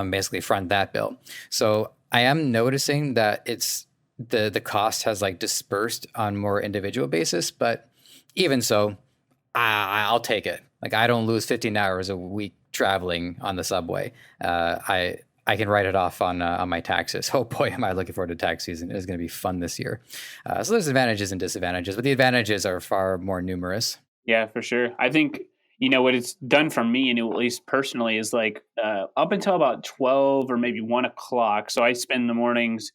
basically front that bill. So I am noticing that it's the cost has like dispersed on more individual basis, but even so, I'll take it. Like, I don't lose 15 hours a week traveling on the subway. I can write it off on my taxes. Oh boy, am I looking forward to tax season! It is going to be fun this year. So there's advantages and disadvantages, but the advantages are far more numerous. Yeah, for sure. I think what it's done for me, and at least personally, is like up until about 12 or maybe 1 o'clock. So I spend the mornings,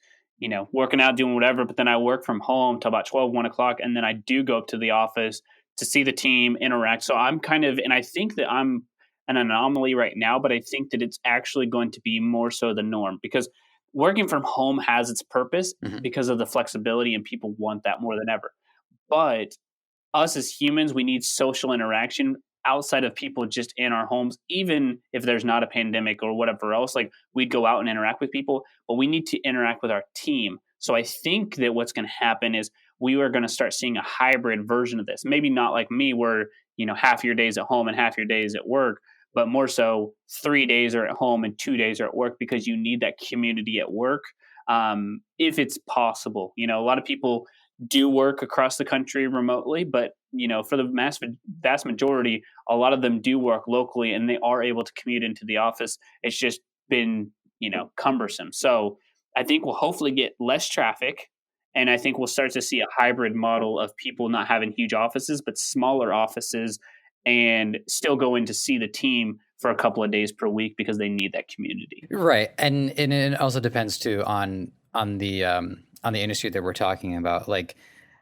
working out, doing whatever. But then I work from home till about 12, 1 o'clock, and then I do go up to the office to see the team interact. So I'm kind of, and I think that I'm an anomaly right now, but I think that it's actually going to be more so the norm, because working from home has its purpose Mhm. because of the flexibility, and people want that more than ever. But us as humans, we need social interaction outside of people just in our homes, even if there's not a pandemic or whatever else. Like, we'd go out and interact with people, but we need to interact with our team. So I think that what's going to happen is we are going to start seeing a hybrid version of this. Maybe not like me, where, half your days at home and half your days at work, but more so 3 days are at home and 2 days are at work, because you need that community at work. If it's possible, a lot of people do work across the country remotely, but for the vast majority, a lot of them do work locally, and they are able to commute into the office. It's just been cumbersome. So I think we'll hopefully get less traffic, and I think we'll start to see a hybrid model of people not having huge offices but smaller offices, and still going to see the team for a couple of days per week because they need that community. Right, and it also depends too on the industry that we're talking about. Like,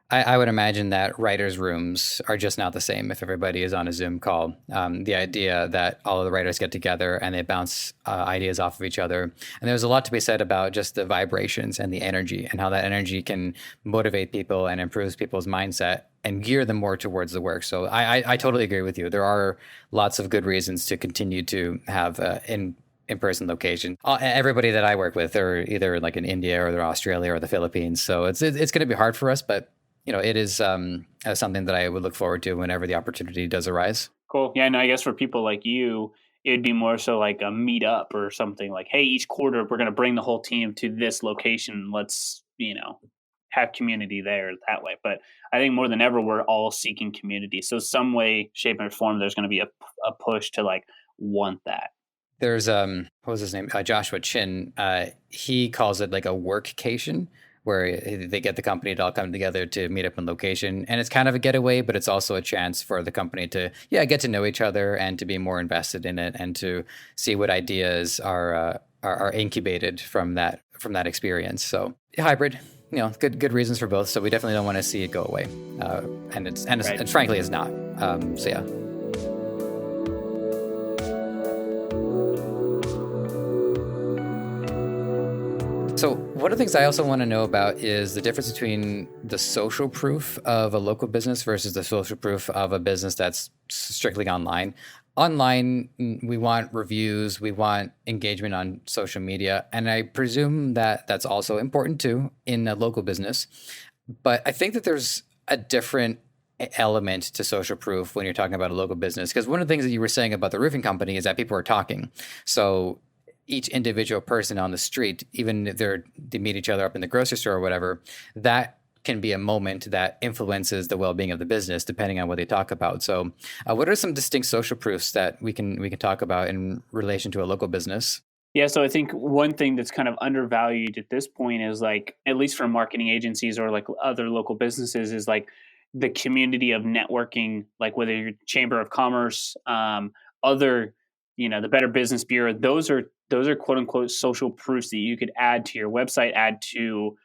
I would imagine that writers' rooms are just not the same if everybody is on a Zoom call. The idea that all of the writers get together and they bounce ideas off of each other. And there's a lot to be said about just the vibrations and the energy, and how that energy can motivate people and improves people's mindset and gear them more towards the work. So I totally agree with you. There are lots of good reasons to continue to have in-person location. Everybody that I work with are either like in India or they're Australia or the Philippines. So it's going to be hard for us, but it is something that I would look forward to whenever the opportunity does arise. Cool. Yeah, and I guess for people like you, it'd be more so like a meetup or something, like, hey, each quarter we're going to bring the whole team to this location. Let's, have community there that way. But I think more than ever, we're all seeking community. So some way, shape, or form, there's going to be a push to like want that. There's what was his name? Joshua Chin. He calls it like a workcation, where they get the company to all come together to meet up in location, and it's kind of a getaway, but it's also a chance for the company to get to know each other and to be more invested in it, and to see what ideas are incubated from that experience. So hybrid. Good reasons for both. So we definitely don't want to see it go away, Right. and frankly, it's not. So yeah. So one of the things I also want to know about is the difference between the social proof of a local business versus the social proof of a business that's strictly online. Online, we want reviews, we want engagement on social media, and I presume that that's also important too in a local business. But I think that there's a different element to social proof when you're talking about a local business, because one of the things that you were saying about the roofing company is that people are talking. So each individual person on the street, even if they meet each other up in the grocery store or whatever, that can be a moment that influences the well-being of the business, depending on what they talk about. So, what are some distinct social proofs that we can talk about in relation to a local business? Yeah, so I think one thing that's kind of undervalued at this point is, like, at least for marketing agencies or like other local businesses, is like the community of networking, like whether you're chamber of commerce, other, the Better Business Bureau. Those are quote unquote social proofs that you could add to your website, add to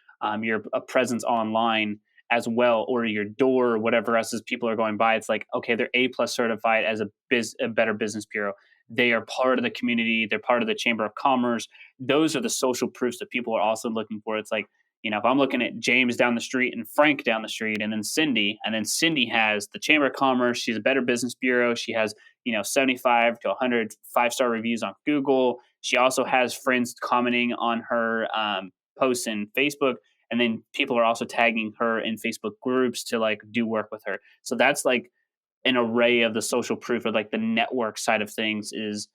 your a presence online as well, or your door, or whatever else as people are going by. It's like, okay, they're A plus certified as a Better Business Bureau. they are part of the community, they're part of the Chamber of Commerce. Those are the social proofs that people are also looking for. It's like, if I'm looking at James down the street and Frank down the street and then Cindy has the Chamber of Commerce, she's a Better Business Bureau, she has 75 to 100 5-star reviews on Google. She also has friends commenting on her posts in Facebook, and then people are also tagging her in Facebook groups to like do work with her. So that's like an array of the social proof, or like the network side of things, is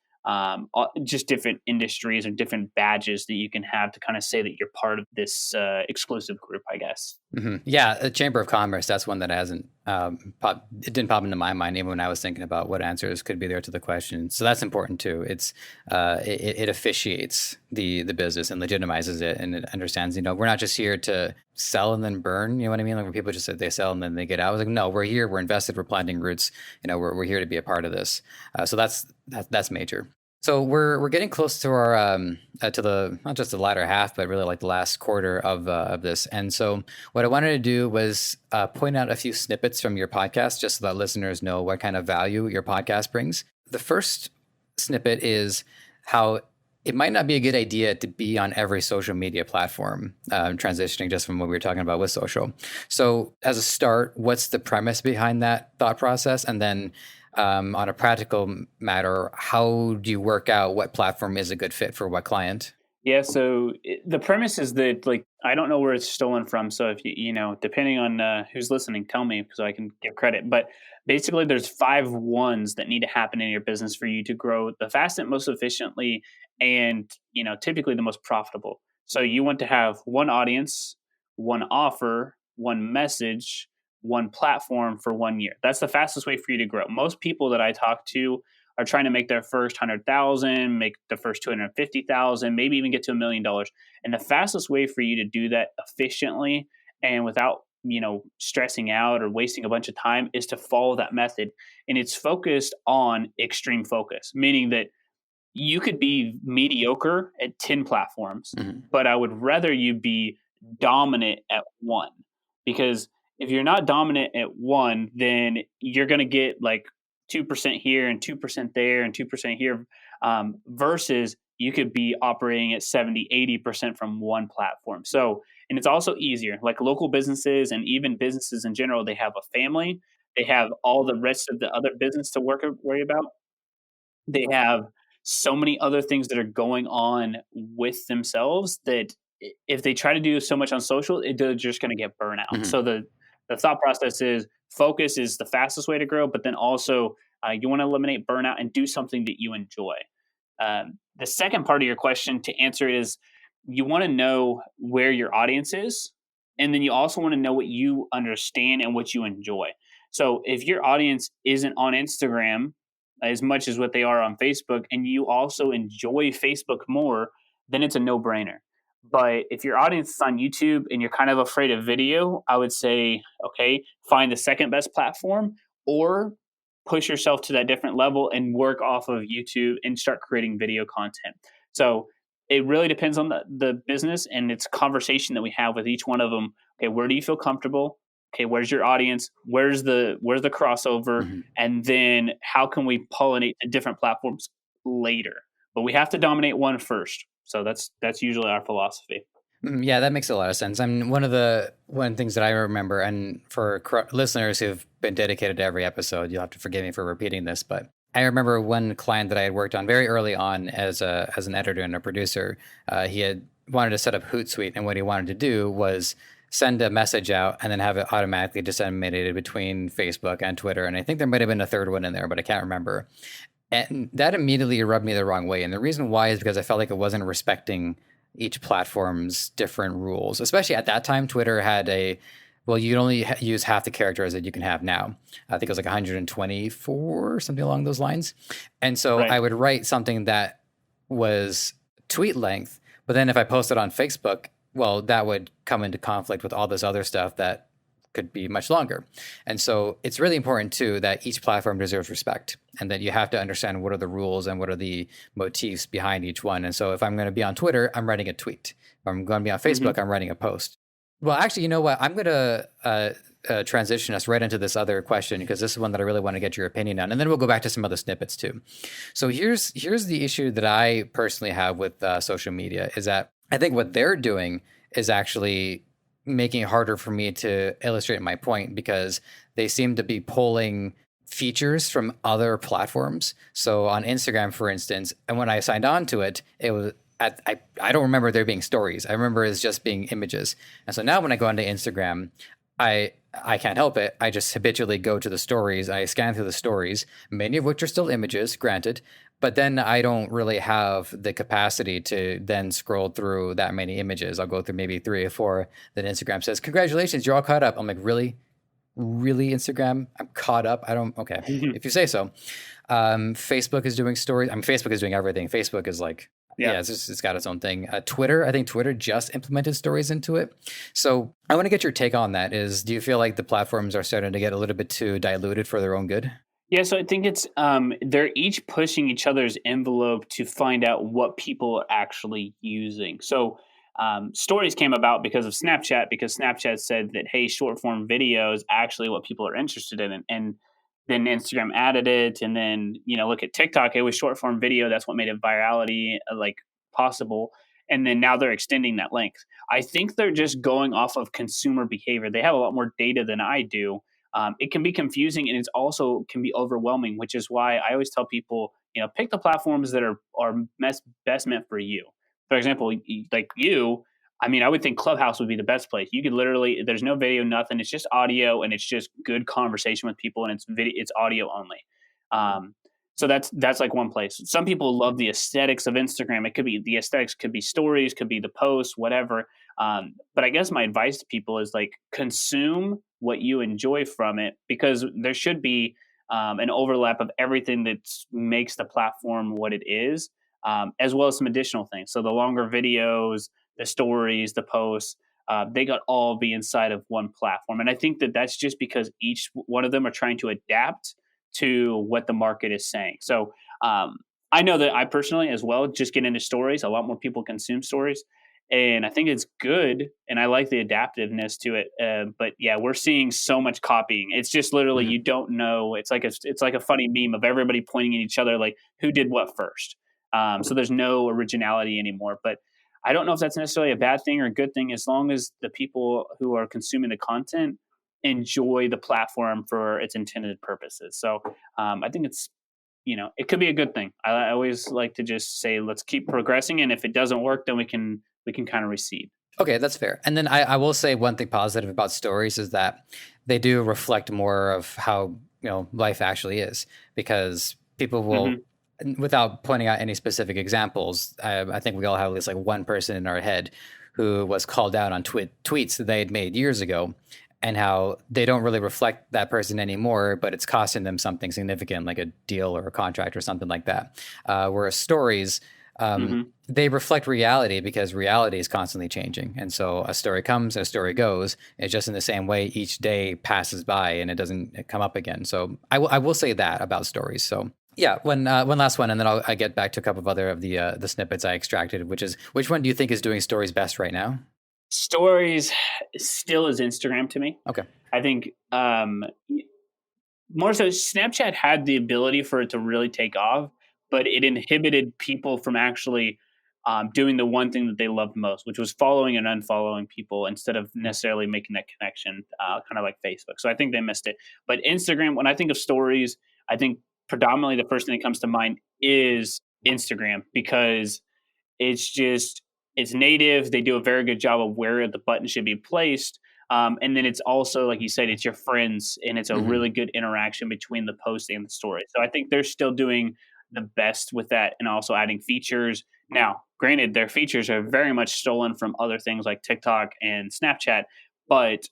just different industries or different badges that you can have to kind of say that you're part of this exclusive group, I guess. Yeah, the Chamber of Commerce, that's one that hasn't it didn't pop into my mind even when I was thinking about what answers could be there to the question. So that's important too. It's it officiates the business and legitimizes it, and it understands, we're not just here to sell and then burn, you know what I mean? Like when people just say they sell and then they get out. I was like, no, we're here, we're invested, we're planting roots, we're here to be a part of this. So that's major. So we're getting close to our to the, not just the latter half, but really like the last quarter of this. And so what I wanted to do was point out a few snippets from your podcast, just so that listeners know what kind of value your podcast brings. The first snippet is how it might not be a good idea to be on every social media platform, transitioning just from what we were talking about with social. So as a start, what's the premise behind that thought process? And then on a practical matter, how do you work out what platform is a good fit for what client? Yeah, so the premise is that, like, I don't know where it's stolen from. So if depending on who's listening, tell me so I can give credit. But basically, there's 5 ones that need to happen in your business for you to grow the fastest, most efficiently, and typically the most profitable. So you want to have one audience, one offer, one message, one platform for 1 year. That's the fastest way for you to grow. Most people that I talk to are trying to make their first 100,000, make the first 250,000, maybe even get to $1 million. And the fastest way for you to do that efficiently and without stressing out or wasting a bunch of time is to follow that method. And it's focused on extreme focus, meaning that you could be mediocre at 10 platforms, but I would rather you be dominant at one. Because if you're not dominant at one, then you're going to get like 2% here and 2% there and 2% here, versus you could be operating at 70, 80% from one platform. So, and it's also easier. Like local businesses and even businesses in general, they have a family, they have all the rest of the other business to worry about. They have so many other things that are going on with themselves that if they try to do so much on social, they're just going to get burnout. Mm-hmm. So the thought process is focus is the fastest way to grow, but then also you want to eliminate burnout and do something that you enjoy. The second part of your question to answer it is you want to know where your audience is, and then you also want to know what you understand and what you enjoy. So if your audience isn't on Instagram as much as what they are on Facebook, and you also enjoy Facebook more, then it's a no-brainer. But if your audience is on YouTube and you're kind of afraid of video, I would say, okay, find the second best platform, or push yourself to that different level and work off of YouTube and start creating video content. So it really depends on the business, and it's a conversation that we have with each one of them. Okay, where do you feel comfortable? Okay, where's your audience? Where's the crossover? And then how can we pollinate the different platforms later? But we have to dominate one first. So that's usually our philosophy. Yeah, that makes a lot of sense. I mean, one of the things that I remember, and for listeners who've been dedicated to every episode, you'll have to forgive me for repeating this, but I remember one client that I had worked on very early on as an editor and a producer. He had wanted to set up Hootsuite, and what he wanted to do was send a message out and then have it automatically disseminated between Facebook and Twitter. And I think there might have been a third one in there, but I can't remember. And that immediately rubbed me the wrong way. And the reason why is because I felt like it wasn't respecting each platform's different rules. Especially at that time, Twitter had you can only use half the characters that you can have now. I think it was like 124, something along those lines. And so I would write something that was tweet length, but then if I posted on Facebook, well, that would come into conflict with all this other stuff that could be much longer. And so it's really important too that each platform deserves respect, and that you have to understand what are the rules and what are the motifs behind each one. And so if I'm going to be on Twitter, I'm writing a tweet. If I'm going to be on Facebook, I'm writing a post. Well, actually, you know what? I'm going to transition us right into this other question, because this is one that I really want to get your opinion on, and then we'll go back to some other snippets too. So here's the issue that I personally have with social media is that I think what they're doing is actually making it harder for me to illustrate my point, because they seem to be pulling features from other platforms. So on Instagram, for instance, and when I signed on to it, it was I don't remember there being stories. I remember it's just being images. And so now when I go onto Instagram, I can't help it. I just habitually go to the stories. I scan through the stories, many of which are still images, granted, but then I don't really have the capacity to then scroll through that many images. I'll go through maybe 3 or 4. Then Instagram says, "Congratulations, you're all caught up." I'm like, really? Really, Instagram? I'm caught up? I don't, okay. If you say so. Facebook is doing stories. I mean, Facebook is doing everything. Facebook is like, yeah, it's got its own thing. Twitter, I think Twitter just implemented stories into it. So I want to get your take on that. Do you feel like the platforms are starting to get a little bit too diluted for their own good? Yeah, so I think it's they're each pushing each other's envelope to find out what people are actually using. So stories came about because of Snapchat, because Snapchat said that, hey, short form video is actually what people are interested in, and then Instagram added it, and then look at TikTok, it was short form video. That's what made it virality like possible, and then now they're extending that length. I think they're just going off of consumer behavior. They have a lot more data than I do. It can be confusing, and it's also can be overwhelming, which is why I always tell people, pick the platforms that are best meant for you. For example, like you, I mean, I would think Clubhouse would be the best place. You could literally, there's no video, nothing. It's just audio, and it's just good conversation with people, and it's audio only. So that's like one place. Some people love the aesthetics of Instagram. It could be the aesthetics, could be stories, could be the posts, whatever. But I guess my advice to people is like consume what you enjoy from it, because there should be an overlap of everything that makes the platform what it is, as well as some additional things. So the longer videos, the stories, the posts, they got all be inside of one platform. And I think that that's just because each one of them are trying to adapt to what the market is saying. So I know that I personally, as well, just get into stories. A lot more people consume stories, and I think it's good, and I like the adaptiveness to it. But yeah, we're seeing so much copying. It's just literally you don't know. It's like a funny meme of everybody pointing at each other, like who did what first. So there's no originality anymore. But I don't know if that's necessarily a bad thing or a good thing, as long as the people who are consuming the content enjoy the platform for its intended purposes. So I think it could be a good thing. I always like to just say, let's keep progressing, and if it doesn't work, then we can kind of recede. Okay, that's fair. And then I will say one thing positive about stories is that they do reflect more of how life actually is, because people will, without pointing out any specific examples, I think we all have at least like one person in our head who was called out on tweets that they had made years ago, and how they don't really reflect that person anymore, but it's costing them something significant, like a deal or a contract or something like that. Whereas stories, they reflect reality, because reality is constantly changing. And so a story comes and a story goes. It's just in the same way each day passes by and it doesn't come up again. So I will say that about stories. So yeah, one last one, and then I get back to a couple of other of the snippets I extracted, which one do you think is doing stories best right now? Stories still is Instagram to me. Okay. I think more so Snapchat had the ability for it to really take off, but it inhibited people from actually doing the one thing that they loved most, which was following and unfollowing people instead of necessarily making that connection, kind of like Facebook. So I think they missed it. But Instagram, when I think of stories, I think predominantly the first thing that comes to mind is Instagram, because it's native. They do a very good job of where the button should be placed. And then it's also, like you said, it's your friends, and it's a really good interaction between the post and the story. So I think they're still doing the best with that, and also adding features. Now, granted, their features are very much stolen from other things like TikTok and Snapchat, but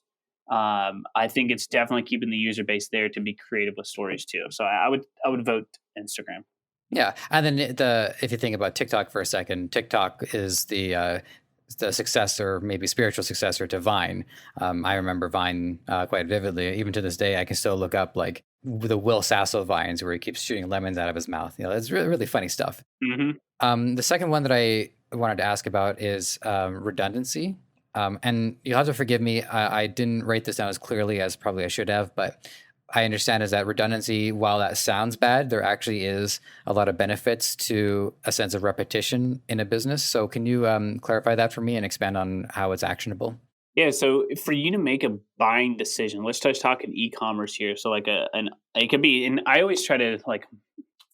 I think it's definitely keeping the user base there to be creative with stories too. So I would vote Instagram. Yeah, and then if you think about TikTok for a second, TikTok is the successor, maybe spiritual successor to Vine. I remember Vine quite vividly. Even to this day, I can still look up like the Will Sasso vines where he keeps shooting lemons out of his mouth. It's really, really funny stuff. The second one that I wanted to ask about is redundancy. And you'll have to forgive me. I didn't write this down as clearly as probably I should have, but I understand is that redundancy, while that sounds bad, there actually is a lot of benefits to a sense of repetition in a business. So can you clarify that for me and expand on how it's actionable? Yeah, so for you to make a buying decision, let's just talking e-commerce here. So like it could be, and I always try to like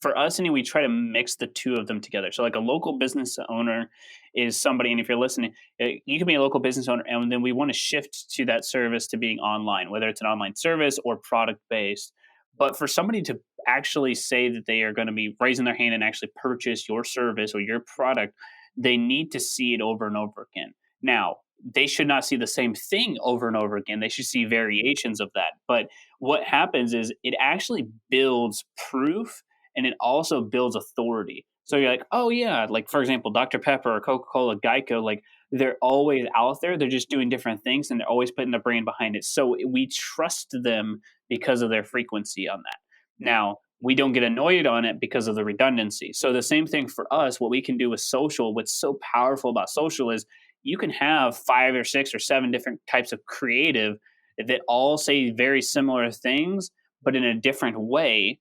for us anyway, we try to mix the two of them together. So like a local business owner is somebody, and if you're listening, you can be a local business owner, and then we want to shift to that service to being online, whether it's an online service or product based. But for somebody to actually say that they are going to be raising their hand and actually purchase your service or your product, they need to see it over and over again. Now, they should not see the same thing over and over again. They should see variations of that. But what happens is it actually builds proof and it also builds authority. So you're like, oh yeah, like for example, Dr. Pepper or Coca Cola, Geico, like they're always out there. They're just doing different things and they're always putting the brand behind it. So we trust them because of their frequency on that. Now, we don't get annoyed on it because of the redundancy. So the same thing for us, what we can do with social, what's so powerful about social is you can have 5 or 6 or 7 different types of creative that all say very similar things, but in a different way,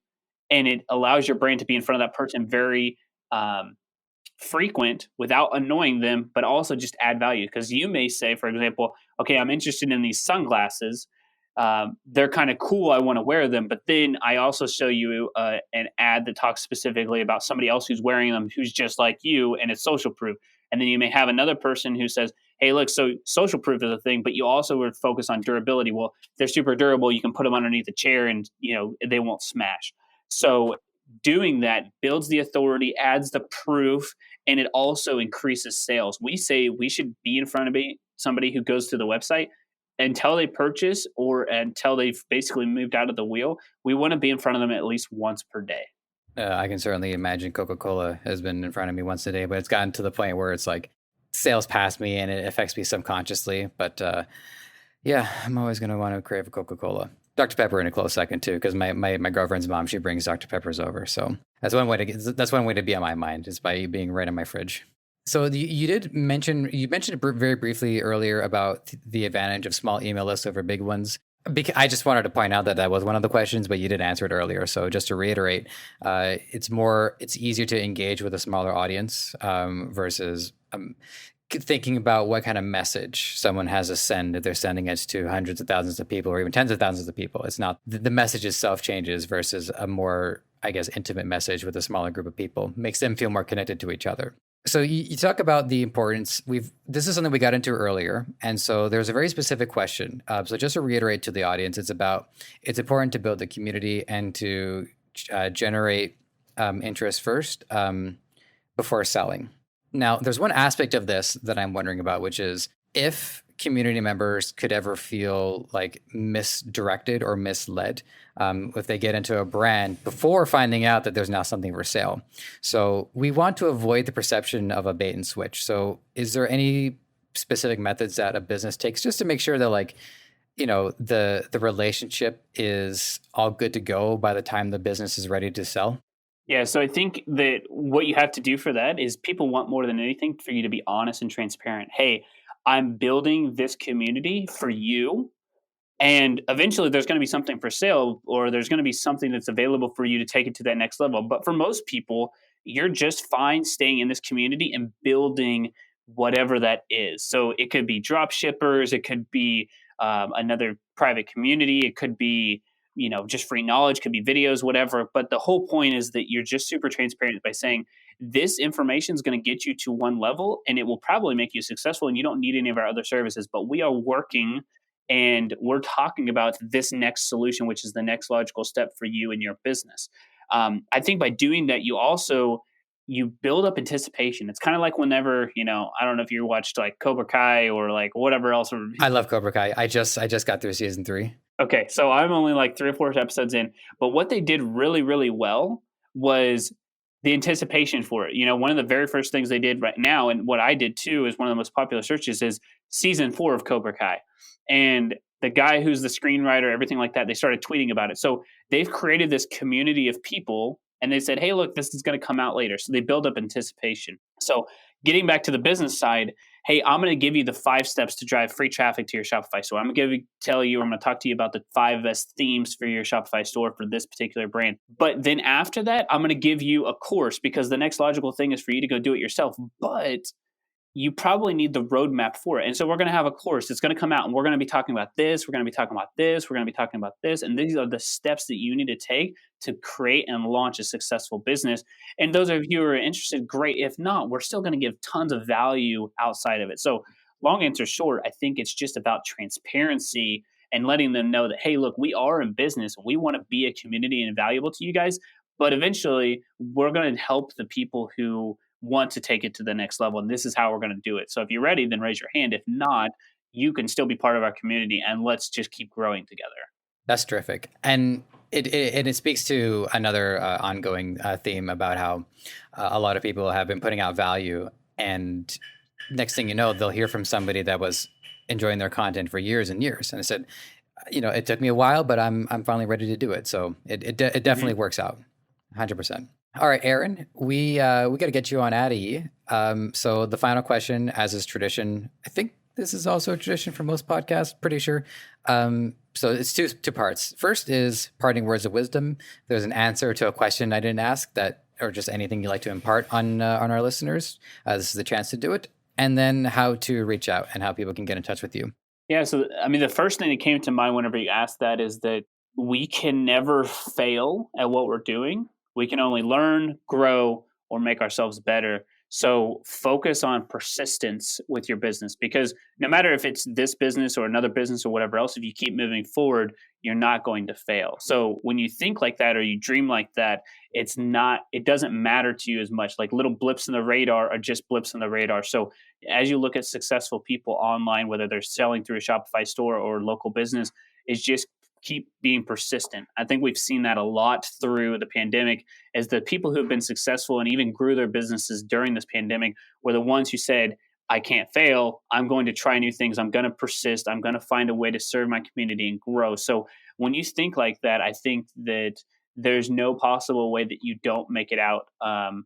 and it allows your brand to be in front of that person very um, frequent without annoying them, but also just add value. Because you may say, for example, okay, I'm interested in these sunglasses. They're kind of cool. I want to wear them. But then I also show you an ad that talks specifically about somebody else who's wearing them who's just like you, and it's social proof. And then you may have another person who says, hey, look, so social proof is a thing, but you also would focus on durability. Well, they're super durable. You can put them underneath a chair and, they won't smash. So doing that builds the authority, adds the proof, and it also increases sales. We say we should be in front of somebody who goes to the website until they purchase or until they've basically moved out of the wheel. We want to be in front of them at least once per day. I can certainly imagine Coca-Cola has been in front of me once a day, but it's gotten to the point where it's like sales past me and it affects me subconsciously. But yeah, I'm always going to want to crave a Coca-Cola. Dr. Pepper in a close second too, because my girlfriend's mom, she brings Dr. Peppers over. So that's one way to be on my mind is by being right in my fridge. So you mentioned very briefly earlier about the advantage of small email lists over big ones. I just wanted to point out that that was one of the questions, but you did answer it earlier. So just to reiterate, it's easier to engage with a smaller audience versus thinking about what kind of message someone has to send if they're sending it to hundreds of thousands of people or even tens of thousands of people. It's not the message itself changes versus a more, I guess, intimate message with a smaller group of people makes them feel more connected to each other. So you talk about the importance. This is something we got into earlier, and so there's a very specific question. So just to reiterate to the audience, it's important to build the community and to generate interest first before selling. Now, there's one aspect of this that I'm wondering about, which is if community members could ever feel like misdirected or misled if they get into a brand before finding out that there's now something for sale. So we want to avoid the perception of a bait and switch. So is there any specific methods that a business takes just to make sure that the relationship is all good to go by the time the business is ready to sell? Yeah, so I think that what you have to do for that is people want more than anything for you to be honest and transparent. Hey, I'm building this community for you. And eventually there's going to be something for sale or there's going to be something that's available for you to take it to that next level. But for most people, you're just fine staying in this community and building whatever that is. So it could be drop shippers, it could be another private community, it could be just free knowledge, could be videos, whatever. But the whole point is that you're just super transparent by saying this information is going to get you to one level and it will probably make you successful and you don't need any of our other services, but we are working and we're talking about this next solution, which is the next logical step for you and your business. I think by doing that, you build up anticipation. It's kind of like whenever I don't know if you watched like Cobra Kai or like whatever else. I love Cobra Kai. I just got through season 3. Okay, so I'm only like 3 or 4 episodes in, but what they did really, really well was the anticipation for it. One of the very first things they did right now, and what I did too, is one of the most popular searches is season 4 of Cobra Kai, and the guy who's the screenwriter, everything like that, they started tweeting about it. So they've created this community of people, and they said, "Hey, look, this is going to come out later." So they build up anticipation. So getting back to the business side, hey, I'm going to give you the 5 steps to drive free traffic to your Shopify store. I'm going to tell you, I'm going to talk to you about the 5 best themes for your Shopify store for this particular brand. But then after that, I'm going to give you a course, because the next logical thing is for you to go do it yourself. But you probably need the roadmap for it. And so we're going to have a course. It's going to come out, and we're going to be talking about this. We're going to be talking about this. We're going to be talking about this. And these are the steps that you need to take to create and launch a successful business. And those of you who are interested, great. If not, we're still going to give tons of value outside of it. So long answer short, I think it's just about transparency and letting them know that, hey, look, we are in business. We want to be a community and valuable to you guys. But eventually, we're going to help the people who want to take it to the next level. And this is how we're going to do it. So if you're ready, then raise your hand. If not, you can still be part of our community, and let's just keep growing together. That's terrific. And it speaks to another ongoing theme about how a lot of people have been putting out value, and next thing you know, they'll hear from somebody that was enjoying their content for years and years. And I said, it took me a while, but I'm finally ready to do it. So it definitely works out 100%. All right, Aaron, we got to get you on Addy. So the final question, as is tradition, I think this is also a tradition for most podcasts, pretty sure. So it's two parts. First is parting words of wisdom. There's an answer to a question I didn't ask, that, or just anything you'd like to impart on our listeners. This is the chance to do it. And then how to reach out and how people can get in touch with you. Yeah, so I mean, the first thing that came to mind whenever you asked that is that we can never fail at what we're doing. We can only learn, grow, or make ourselves better. So focus on persistence with your business, because no matter if it's this business or another business or whatever else, if you keep moving forward, you're not going to fail. So when you think like that or you dream like that, it doesn't matter to you as much. Like little blips in the radar are just blips in the radar. So as you look at successful people online, whether they're selling through a Shopify store or local business, is just keep being persistent. I think we've seen that a lot through the pandemic, as the people who have been successful and even grew their businesses during this pandemic were the ones who said, I can't fail. I'm going to try new things. I'm going to persist. I'm going to find a way to serve my community and grow. So when you think like that, I think that there's no possible way that you don't make it out, on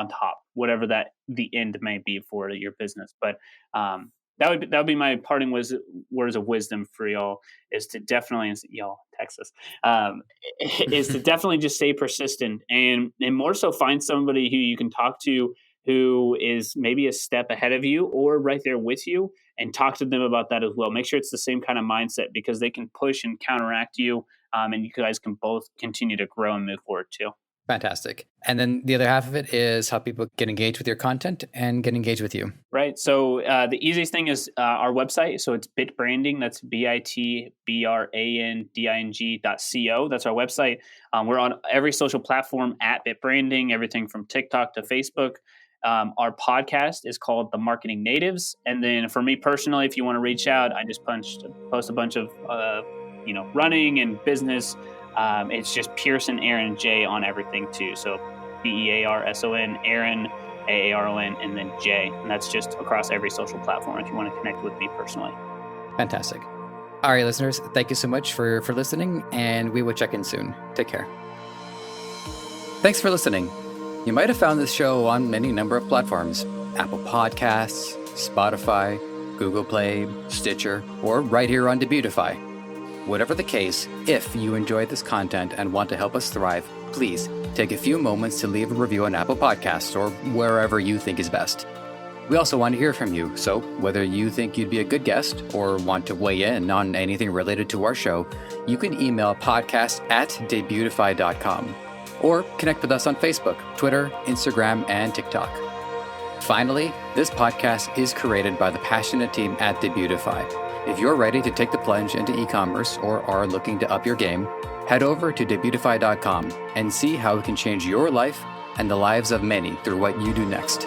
top, whatever that the end may be for your business. But that would be my parting words of wisdom for y'all, is to definitely, y'all Texas, is to definitely just stay persistent, and more so find somebody who you can talk to who is maybe a step ahead of you or right there with you, and talk to them about that as well. Make sure it's the same kind of mindset, because they can push and counteract you, and you guys can both continue to grow and move forward too. Fantastic. And then the other half of it is how people get engaged with your content and get engaged with you. Right. So the easiest thing is our website. So it's bitbranding. That's bitbranding.co. That's our website. We're on every social platform at bitbranding, everything from TikTok to Facebook. Our podcast is called The Marketing Natives. And then for me personally, if you want to reach out, I just post a bunch of running and business. It's just Pearson, Aaron, J on everything too. So Pearson, Aaron, Aaron, and then J. And that's just across every social platform if you want to connect with me personally. Fantastic. All right, listeners, thank you so much for listening, and we will check in soon. Take care. Thanks for listening. You might have found this show on any number of platforms: Apple Podcasts, Spotify, Google Play, Stitcher, or right here on Debutify. Whatever the case, if you enjoyed this content and want to help us thrive, please take a few moments to leave a review on Apple Podcasts or wherever you think is best. We also want to hear from you, so whether you think you'd be a good guest or want to weigh in on anything related to our show, you can email podcast@debutify.com or connect with us on Facebook, Twitter, Instagram, and TikTok. Finally, this podcast is created by the passionate team at Debutify. If you're ready to take the plunge into e-commerce or are looking to up your game, head over to Debutify.com and see how it can change your life and the lives of many through what you do next.